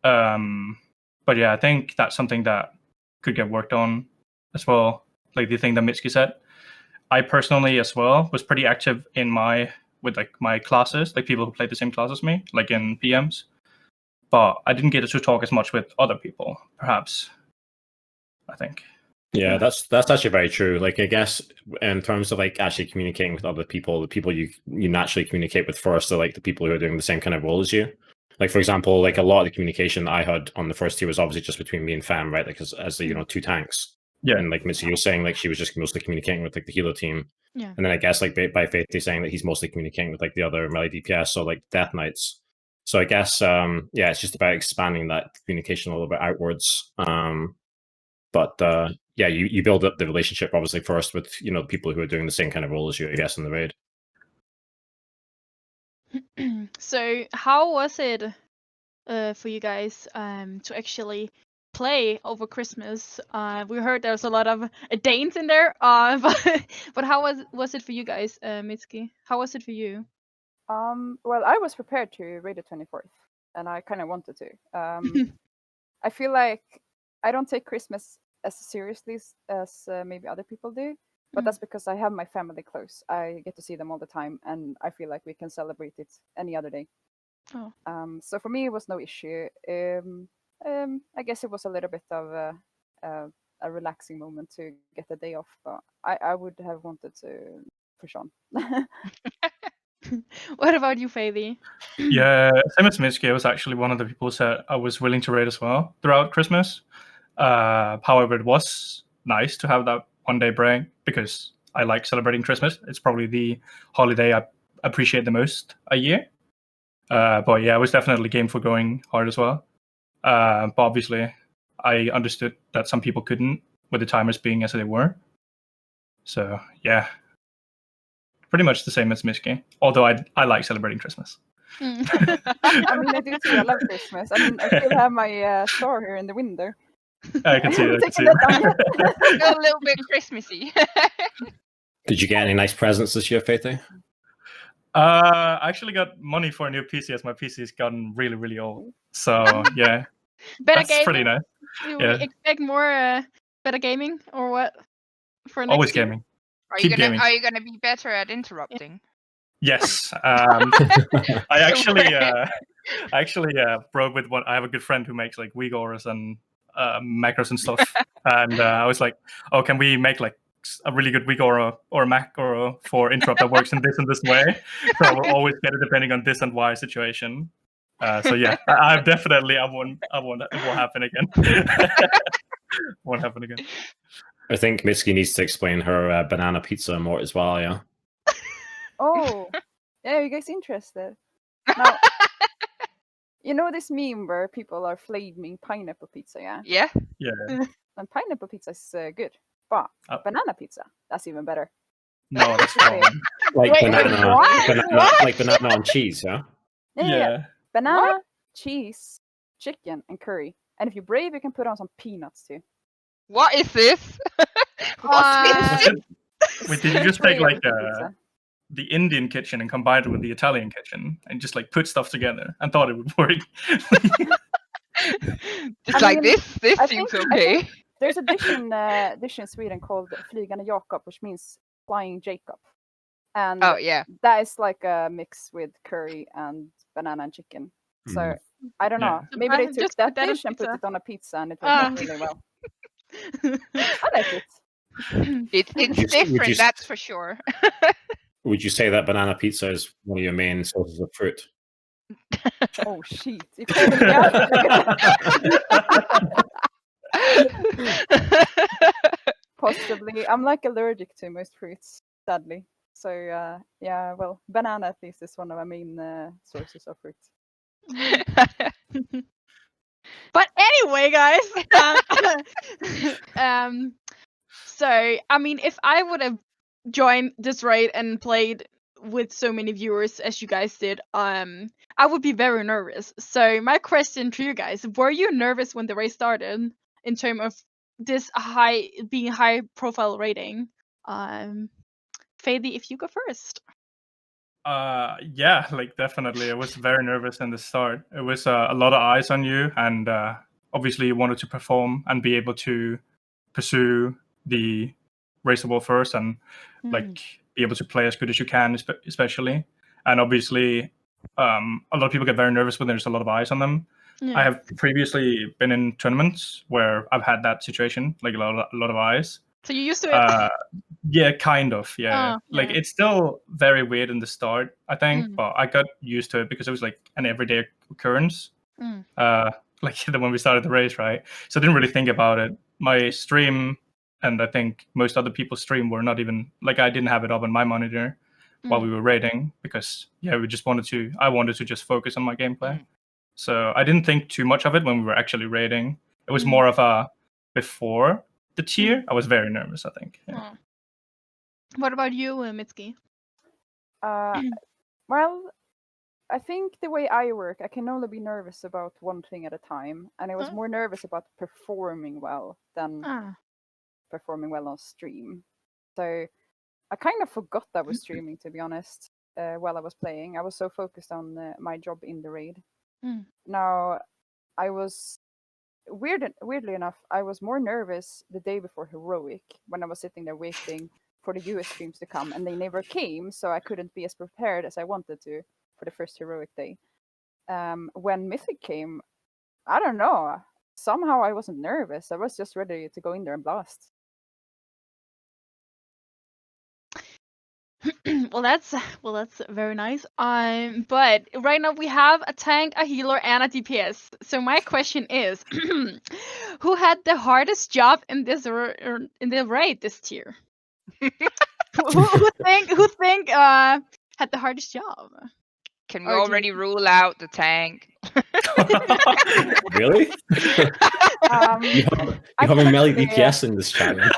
But yeah, I think that's something that could get worked on as well. Like the thing that Mitzkis said. I personally as well was pretty active in my classes, like people who played the same class as me, like in PMs. But I didn't get to talk as much with other people, perhaps, I think. Yeah, that's actually very true. Like, I guess in terms of like actually communicating with other people, the people you naturally communicate with first are like the people who are doing the same kind of role as you. Like, for example, like a lot of the communication that I had on the first tier was obviously just between me and Fam, right? Like as the, two tanks. Yeah. And like Missy was saying, like she was just mostly communicating with like the healer team. Yeah. And then I guess like by Faithy saying that he's mostly communicating with like the other melee DPS or like Death Knights. So I guess it's just about expanding that communication a little bit outwards. But you build up the relationship obviously first with people who are doing the same kind of role as you, I guess, in the raid. So how was it for you guys to actually play over Christmas? We heard there's a lot of Danes in there, but how was it for you guys, Mitsuki? How was it for you? Well, I was prepared to raid the 24th, and I kind of wanted to. I feel like I don't take Christmas as seriously as maybe other people do, but that's because I have my family close. I get to see them all the time, and I feel like we can celebrate it any other day. Oh. So for me, it was no issue. I guess it was a little bit of a relaxing moment to get the day off, but I would have wanted to push on. What about you, Faithy? Yeah, same as Mitsuki. I was actually one of the people who said I was willing to raid as well throughout Christmas. However, it was nice to have that one-day break because I like celebrating Christmas. It's probably the holiday I appreciate the most a year. But yeah, I was definitely game for going hard as well. But obviously, I understood that some people couldn't with the timers being as they were. So yeah, pretty much the same as Mitsuki. Although I like celebrating Christmas. I mean, I do too. I love Christmas. I mean, I still have my star here in the window. I can see it. A little bit Christmassy. Did you get any nice presents this year, Faithy? I actually got money for a new PC as my PC has gotten really, really old. So yeah, Better that's pretty gaming? nice. Do we expect more better gaming or what? For next Always year? gaming. Are Keep you gonna gaming. Are you gonna be better at interrupting? Yes. I actually broke with one. I have a good friend who makes like Uyghurs and macros and stuff, and I was like, "Oh, can we make like a really good Uyghur or a macro for interrupt that works in this way?" So I will always get it depending on this and Y situation. So yeah, I definitely it won't happen again. Won't happen again. I think Mitsuki needs to explain her banana pizza more as well, yeah. Oh, yeah, you guys interested? Now, you know this meme where people are flaming pineapple pizza, yeah? Yeah. Yeah. And pineapple pizza is good, but banana pizza, that's even better. No, that's wrong. Like Wait, banana, what? like banana on cheese, yeah? Yeah. Banana, cheese, chicken, and curry. And if you're brave, you can put on some peanuts too. What is this? Was it, wait, did you just take like pizza. the Indian kitchen and combine it with the Italian kitchen and just like put stuff together and thought it would work? Just like this seems okay. There's a dish in Sweden called Flygande Jakob, which means flying Jacob. And Oh yeah, that is like a mix with curry and banana and chicken. So I don't know. Maybe they took Just that put that on dish and put pizza. it on a pizza, and it worked out really well. I like it. it's different, that's for sure. Would you say that banana pizza is one of your main sources of fruit? Oh shit! You called me out. Possibly. I'm like allergic to most fruits, sadly. So yeah, well, banana at least is one of my main sources of fruit. But anyway, guys. So I mean, if I would have joined this raid and played with so many viewers as you guys did, I would be very nervous. So my question to you guys: were you nervous when the raid started in terms of this being high profile rating? Faithy, if you go first. Yeah, like definitely. I was very nervous in the start. It was a lot of eyes on you, and obviously you wanted to perform and be able to pursue the race ball first, and like be able to play as good as you can, especially. And obviously, a lot of people get very nervous when there's a lot of eyes on them. Yeah. I have previously been in tournaments where I've had that situation, like a lot of eyes. So you used to it? Yeah, kind of. Yeah. Like it's still very weird in the start, I think, but I got used to it because it was like an everyday occurrence. Like when we started the race, right? So I didn't really think about it. My stream, and I think most other people's stream, were not even like I didn't have it up on my monitor while we were raiding because I wanted to just focus on my gameplay. So I didn't think too much of it when we were actually raiding. It was more of a before the tier. I was very nervous, I think. Yeah. What about you, Mitski? Well, I think the way I work, I can only be nervous about one thing at a time, and I was more nervous about performing well than performing well on stream. So I kind of forgot I was streaming, to be honest, while I was playing. I was so focused on my job in the raid. Now, I was weirdly enough, I was more nervous the day before Heroic when I was sitting there waiting for the US streams to come, and they never came, so I couldn't be as prepared as I wanted to for the first Heroic day. When Mythic came, I don't know. Somehow I wasn't nervous. I was just ready to go in there and blast. Well, that's very nice. But right now we have a tank, a healer, and a DPS. So my question is, who had the hardest job in this in the raid this tier? who think had the hardest job? Can we already rule out the tank? Really? You have a melee DPS in this channel.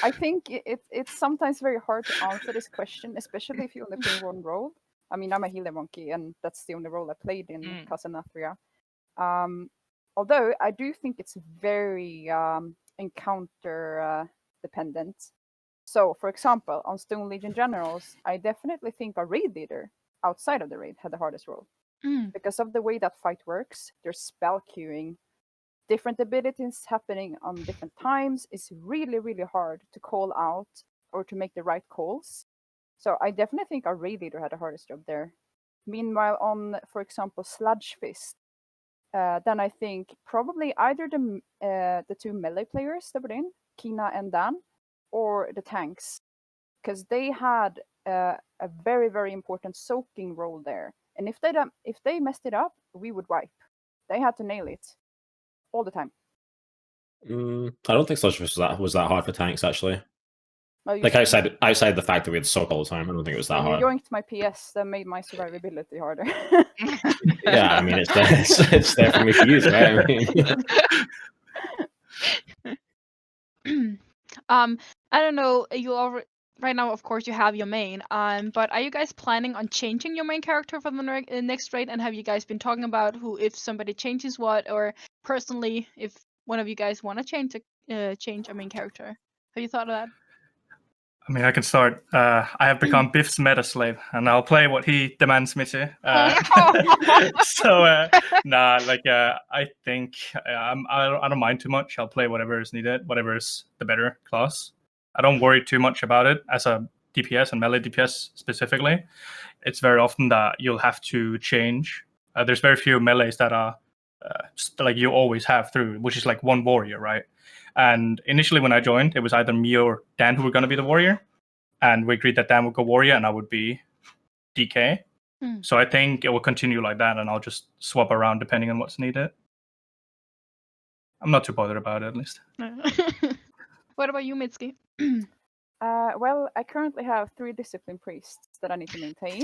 I think it's sometimes very hard to answer this question, especially if you only play one role. I mean, I'm a healer monkey, and that's the only role I played in Casanatria. Although I do think it's very encounter dependent. So, for example, on Stone Legion Generals, I definitely think our raid leader outside of the raid had the hardest role. Because of the way that fight works, there's spell queuing, different abilities happening on different times. It's really, really hard to call out or to make the right calls. So I definitely think our raid leader had the hardest job there. Meanwhile, on, for example, Sludge Fist, then I think probably either the two melee players that were in, Kina and Dan, or the tanks, because they had a very, very important soaking role there. And if they messed it up, we would wipe. They had to nail it all the time. I don't think Sludge was that hard for tanks, actually. Oh, like outside the fact that we had soak all the time, I don't think it was that hard. You yoinked my PS, that made my survivability harder. Yeah, I mean, it's there for me to use, right? I mean. I don't know. right now, of course, you have your main. But are you guys planning on changing your main character for the next raid? And have you guys been talking about if somebody changes what, or personally, if one of you guys want to change a main character? Have you thought of that? I mean, I can start. I have become Biff's meta slave, and I'll play what he demands me to. I think I don't mind too much. I'll play whatever is needed, whatever is the better class. I don't worry too much about it as a DPS and melee DPS specifically. It's very often that you'll have to change. There's very few melees that are like you always have through, which is like one warrior, right? And initially when I joined, it was either me or Dan who were going to be the warrior. And we agreed that Dan would go warrior and I would be DK. So I think it will continue like that, and I'll just swap around depending on what's needed. I'm not too bothered about it, at least. What about you, Mitski? Well, I currently have 3 discipline priests that I need to maintain.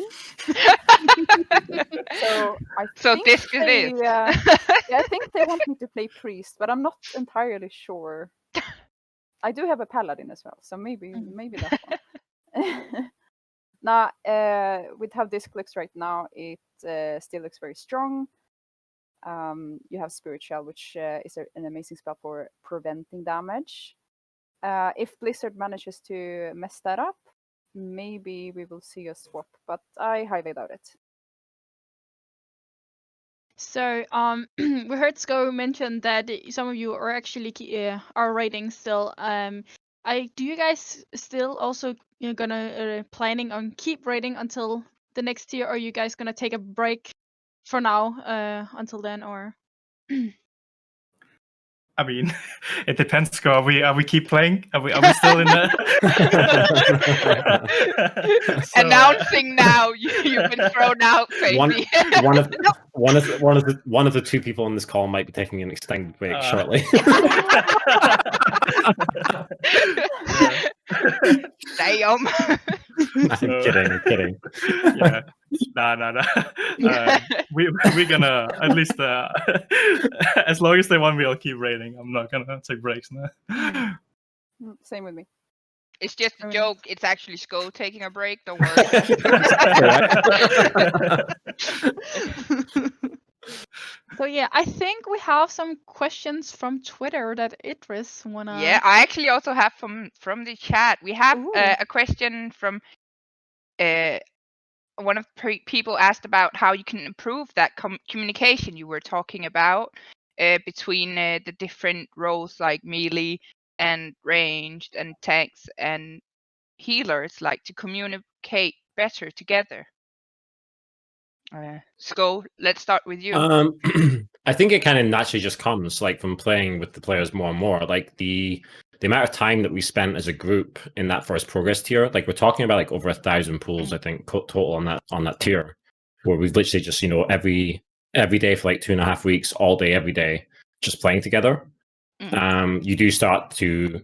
So this is it. I think they want me to play priest, but I'm not entirely sure. I do have a paladin as well, so maybe that one. Now, with how this looks right now, it still looks very strong. You have Spirit Shell, which is an amazing spell for preventing damage. If Blizzard manages to mess that up, maybe we will see a swap, but I highly doubt it. So, we heard Sko mention that some of you are actually are raiding still. Do you guys still also gonna planning on keep raiding until the next tier, or are you guys gonna take a break for now until then, or? I mean, it depends. Sko, are we keep playing? Are we still in the Announcing now? You've been thrown out, Faithy. One of the 2 people on this call might be taking an extended break shortly. Damn. I'm kidding. Yeah. No. We're gonna at least as long as they want me, I'll keep raiding. I'm not gonna take breaks now. Same with me. It's just a joke. It's actually Sko taking a break. Don't worry. So yeah, I think we have some questions from Twitter that Idris wanna. Yeah, I actually also have from the chat. We have a question from one of people asked about how you can improve that communication you were talking about between the different roles like melee and ranged and tanks and healers, like to communicate better together. Sko, let's start with you. I think it kind of naturally just comes like from playing with the players more and more. Like the amount of time that we spent as a group in that first progress tier, like we're talking about like over 1,000 pools, I think total on that tier, where we've literally just every day for like 2.5 weeks, all day, every day, just playing together. You do start to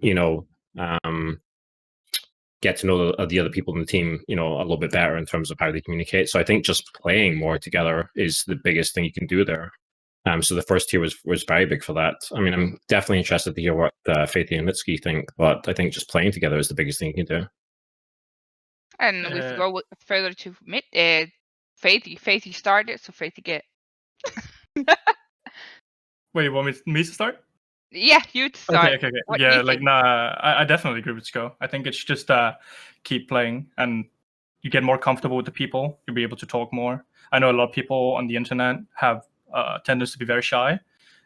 get to know the other people in the team, a little bit better in terms of how they communicate. So I think just playing more together is the biggest thing you can do there. So the first tier was very big for that. I mean, I'm definitely interested to hear what Faithy and Mitzki think, but I think just playing together is the biggest thing you can do. And we go further to Faithy. Faithy started, so Faithy get. Wait, you want me to start? Yeah, you start. Okay. Yeah, I definitely agree with Sko. I think it's just keep playing, and you get more comfortable with the people. You'll be able to talk more. I know a lot of people on the internet have tendency to be very shy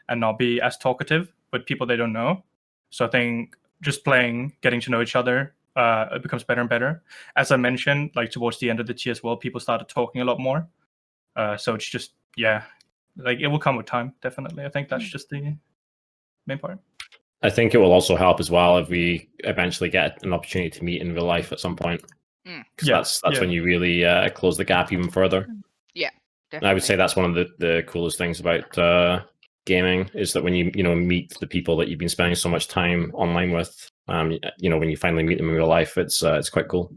and not be as talkative with people they don't know. So I think just playing, getting to know each other, it becomes better and better. As I mentioned, like towards the end of the tier as well, people started talking a lot more. So it's just, it will come with time, definitely. I think that's just the main part. I think it will also help as well if we eventually get an opportunity to meet in real life at some point. Because that's when you really close the gap even further. Yeah, definitely. And I would say that's one of the coolest things about gaming is that when you meet the people that you've been spending so much time online with, when you finally meet them in real life, it's quite cool.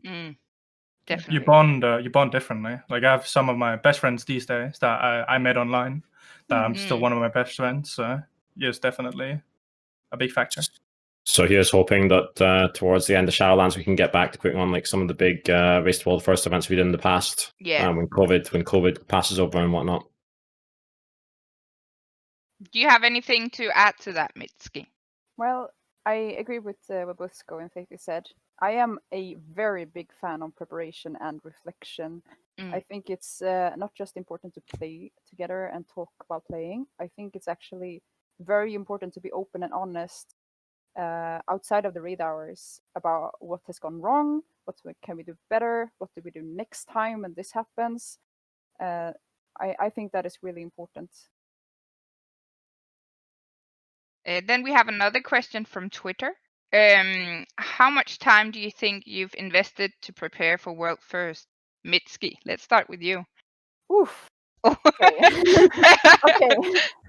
Definitely. You bond differently. Like I have some of my best friends these days that I met online that I'm still one of my best friends. So yes, definitely a big factor. So here's hoping that towards the end of Shadowlands we can get back to putting on like some of the big Race to World First events we did in the past. Yeah. When COVID passes over and whatnot. Do you have anything to add to that, Mitski? Well, I agree with what both Sko and Faithy said. I am a very big fan of preparation and reflection. I think it's not just important to play together and talk about playing. I think it's actually very important to be open and honest outside of the raid hours about what has gone wrong, can we do better, what do we do next time when this happens. I think that is really important. Then we have another question from Twitter. How much time do you think you've invested to prepare for World First? Mitski, let's start with you. Oof. Okay. Okay.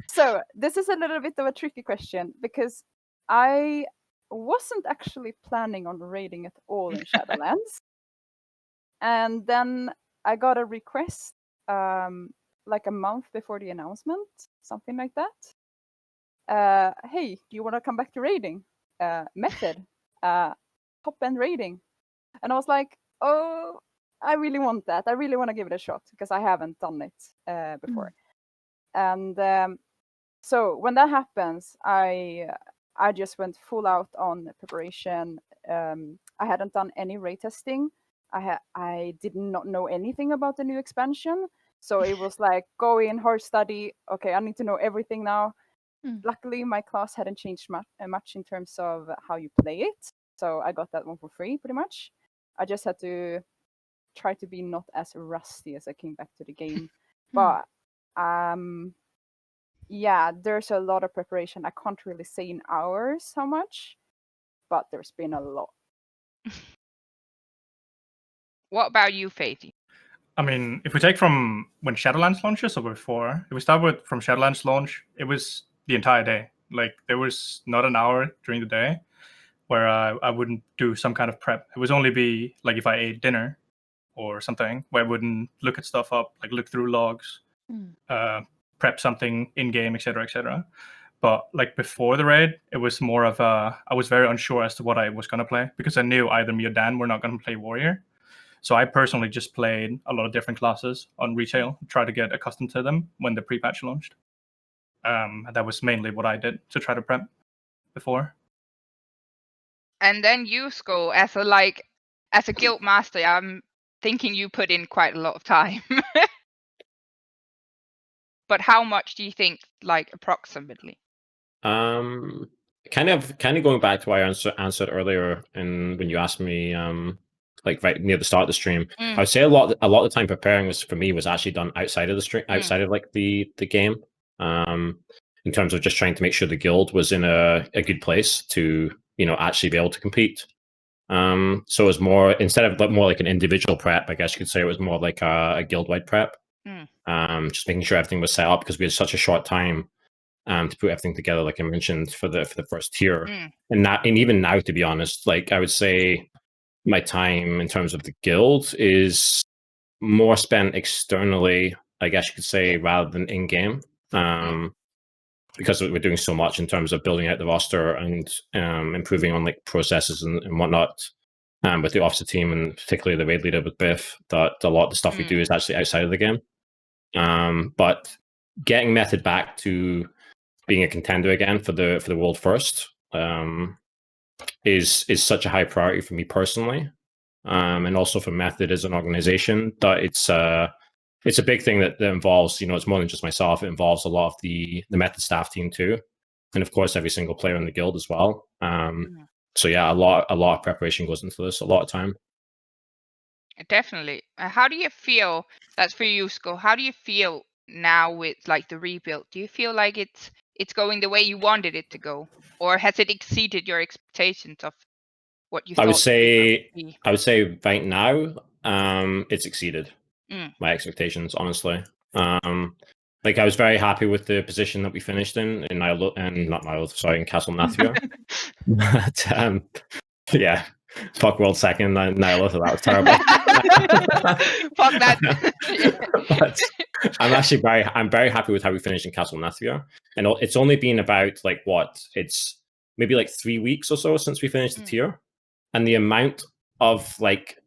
So this is a little bit of a tricky question because I wasn't actually planning on raiding at all in Shadowlands. And then I got a request like a month before the announcement, something like that. Hey, do you want to come back to raiding? Method, top end raiding. And I was like, oh, I really want that. I really want to give it a shot because I haven't done it before. And so when that happens, I just went full out on preparation. I hadn't done any raid testing. I did not know anything about the new expansion. So it was like, go in, hard study. Okay, I need to know everything now. Luckily, my class hadn't changed much in terms of how you play it. So I got that one for free, pretty much. I just had to try to be not as rusty as I came back to the game. But yeah, there's a lot of preparation. I can't really say in hours how much, but there's been a lot. What about you, Faithy? I mean, if we take from when Shadowlands launches or before, if we start with from Shadowlands launch, it was the entire day. Like there was not an hour during the day where I wouldn't do some kind of prep. It was only be like if I ate dinner or something where I wouldn't look at stuff up, like look through logs, prep something in game, etc., etc. But like before the raid, it was more of I was very unsure as to what I was gonna play because I knew either me or Dan were not gonna play warrior. So I personally just played a lot of different classes on retail, try to get accustomed to them when the pre-patch launched. That was mainly what I did to try to prep before. And then you, Sko, as a guild master, I'm thinking you put in quite a lot of time. But how much do you think, like approximately? Kind of going back to what I answered earlier, and when you asked me, like right near the start of the stream, I would say a lot of the time preparing was actually done outside of the stream, outside of like the game. In terms of just trying to make sure the guild was in a good place to actually be able to compete. So it was more, instead of more like an individual prep, I guess you could say it was more like a guild-wide prep. Just making sure everything was set up because we had such a short time to put everything together, like I mentioned, for the first tier. And even now, to be honest, like I would say my time in terms of the guild is more spent externally, I guess you could say, rather than in-game. Because we're doing so much in terms of building out the roster and improving on like processes and whatnot with the officer team, and particularly the raid leader with Biff, that a lot of the stuff we do is actually outside of the game. But getting Method back to being a contender again for the world first is such a high priority for me personally, and also for Method as an organization, that it's a big thing that involves, it's more than just myself. It involves a lot of the Method staff team too, and of course every single player in the guild as well. So yeah, a lot of preparation goes into this, a lot of time. Definitely. How do you feel? That's for you, Sko. How do you feel now with like the rebuild? Do you feel like it's going the way you wanted it to go, or has it exceeded your expectations of what you thought? I would say right now, it's exceeded my expectations, honestly. Like I was very happy with the position that we finished in Castle Nathia. But yeah, fuck world second, Nyla, that was terrible. Fuck that. But I'm very happy with how we finished in Castle Nathia, and it's only been about maybe like 3 weeks or so since we finished the tier, and the amount of like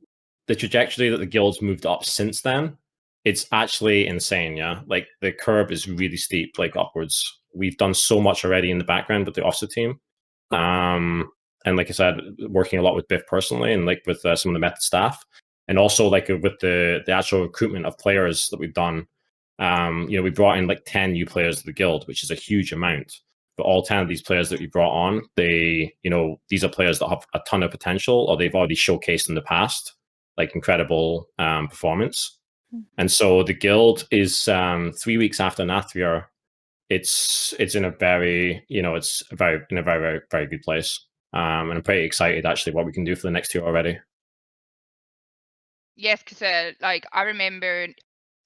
the trajectory that the guild's moved up since then, it's actually insane. Yeah, like the curve is really steep, like upwards. We've done so much already in the background with the officer team, and like I said, working a lot with Biff personally, and like with some of the method staff, and also like with the actual recruitment of players that we've done. We brought in like 10 new players to the guild, which is a huge amount. But all 10 of these players that we brought on, these are players that have a ton of potential, or they've already showcased in the past, like incredible performance. And so the guild is 3 weeks after Nathria. It's in a very, it's in a very, very, very good place. And I'm pretty excited actually what we can do for the next year already. Yes, because like I remember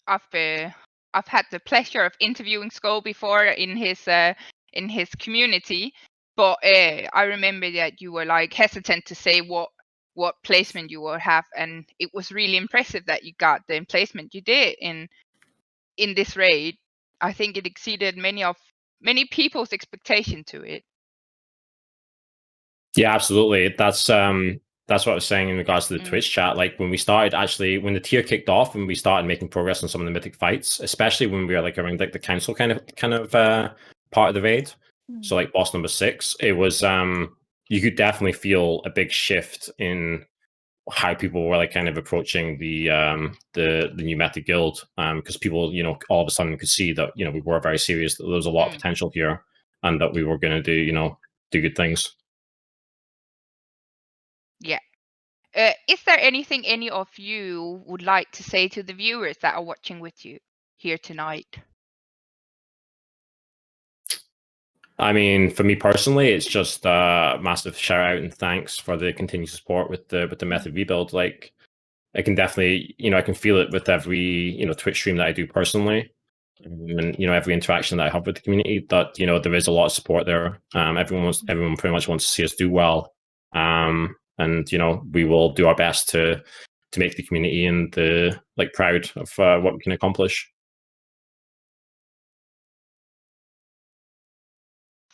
I've had the pleasure of interviewing Skull before in his community, but I remember that you were like hesitant to say what placement you would have, and it was really impressive that you got the placement you did in this raid. I think it exceeded many people's expectation to it. Yeah, absolutely. That's what I was saying in regards to the Twitch chat. Like when we started, actually, when the tier kicked off and we started making progress on some of the mythic fights, especially when we were like around like the council kind of part of the raid. So like boss number 6, it was you could definitely feel a big shift in how people were like kind of approaching the new method guild, because people, all of a sudden could see that, we were very serious, that there was a lot of potential here, and that we were going to do good things. Yeah. Is there anything any of you would like to say to the viewers that are watching with you here tonight? I mean, for me personally, it's just a massive shout out and thanks for the continued support with the method rebuild. Like, I can definitely, I can feel it with every, Twitch stream that I do personally, and every interaction that I have with the community. That there is a lot of support there. Everyone pretty much wants to see us do well, and we will do our best to make the community and the proud of what we can accomplish.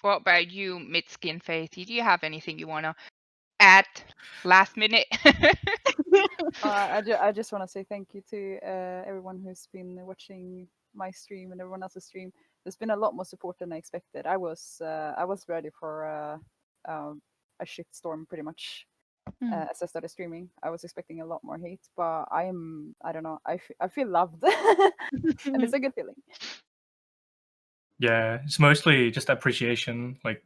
What about you, Mitzkis and Faithy? Do you have anything you want to add last minute? I just want to say thank you to everyone who's been watching my stream and everyone else's stream. There's been a lot more support than I expected. I was ready for a shitstorm pretty much as I started streaming. I was expecting a lot more hate, but I don't know, I feel loved, and it's a good feeling. Yeah, it's mostly just appreciation, like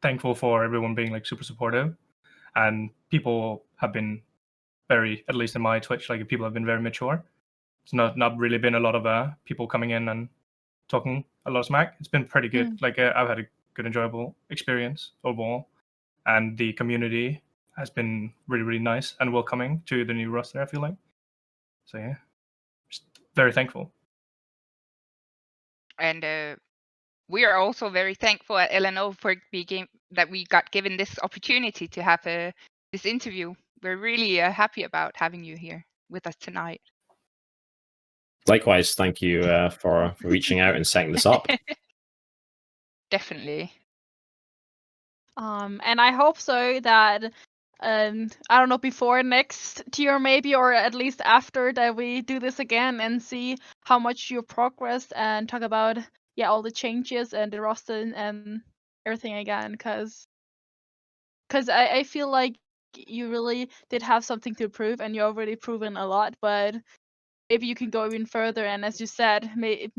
thankful for everyone being like super supportive, and people have been very, at least in my Twitch, like people have been very mature. It's not really been a lot of people coming in and talking a lot of smack. It's been pretty good. Like I've had a good, enjoyable experience overall, and the community has been really, really nice and welcoming to the new roster, I feel like. So yeah, just very thankful. And we are also very thankful at LNO for that we got given this opportunity to have this interview. We're really happy about having you here with us tonight. Likewise, thank you for reaching out and setting this up. Definitely. And I hope so that I don't know, before next tier maybe, or at least after, that we do this again and see how much you progressed and talk about all the changes and the roster and everything again, because I feel like you really did have something to prove, and you already proven a lot, but maybe you can go even further, and as you said, maybe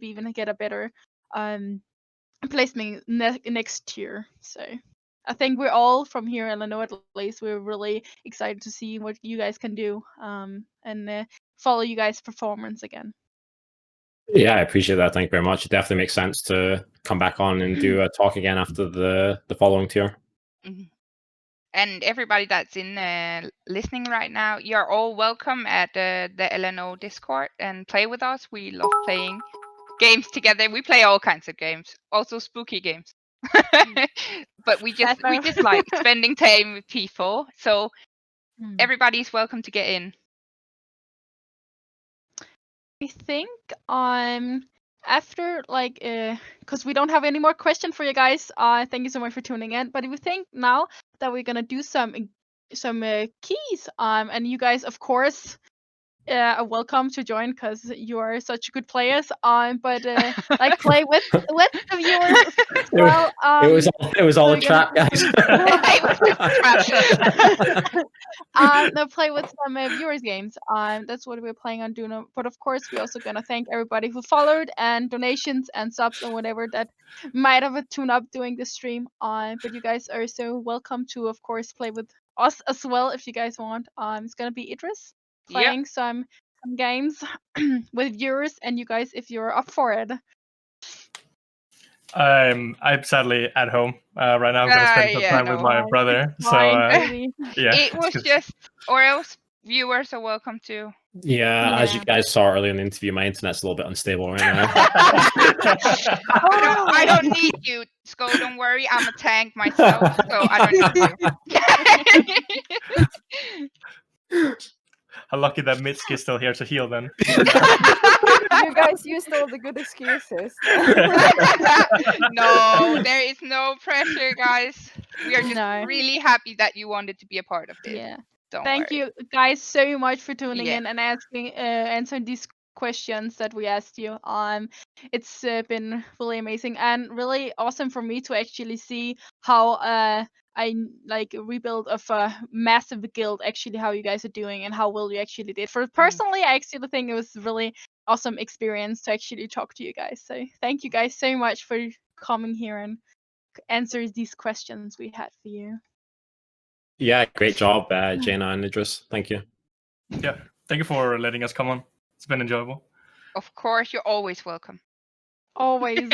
even get a better placement next year. So I think we're all from here in LNO, at least, we're really excited to see what you guys can do, and follow you guys' performance again. Yeah, I appreciate that. Thank you very much. It definitely makes sense to come back on and do a talk again after the following tier. And everybody that's in listening right now, you're all welcome at the LNO Discord and play with us. We love playing games together. We play all kinds of games, also spooky games. But we just like spending time with people. So everybody's welcome to get in. I think after like because we don't have any more questions for you guys, thank you so much for tuning in. But we think now that we're gonna do some keys, and you guys of course are welcome to join because you are such good players. But like play with the viewers as well. It was all so a you're trap, guys. no, play with some viewers games. That's what we're playing on Duno. But of course, we're also gonna thank everybody who followed and donations and subs and whatever that might have tuned up during the stream. But you guys are so welcome to, of course, play with us as well if you guys want. It's gonna be Idris playing some games with viewers and you guys if you're up for it. I'm sadly at home right now. I'm gonna spend some time with my brother. Fine, yeah, it was just, or else viewers are welcome too. Yeah, as you guys saw earlier in the interview, my internet's a little bit unstable right now. I don't need you, Sko. Don't worry, I'm a tank myself, so I don't need you. How lucky that Mitzki is still here to heal then. You guys used all the good excuses. No, there is no pressure, guys. We are just really happy that you wanted to be a part of this. Yeah. Don't Thank worry. you guys so much for tuning in and asking answering these questions that we asked you. It's been really amazing and really awesome for me to actually see how I like rebuild of a massive guild, actually how you guys are doing and how well you actually did. For personally, I actually think it was really awesome experience to actually talk to you guys. So thank you guys so much for coming here and answer these questions we had for you. Yeah, great job, Jaina and Idris. Thank you. Yeah, thank you for letting us come on. It's been enjoyable. Of course, you're always welcome. Always.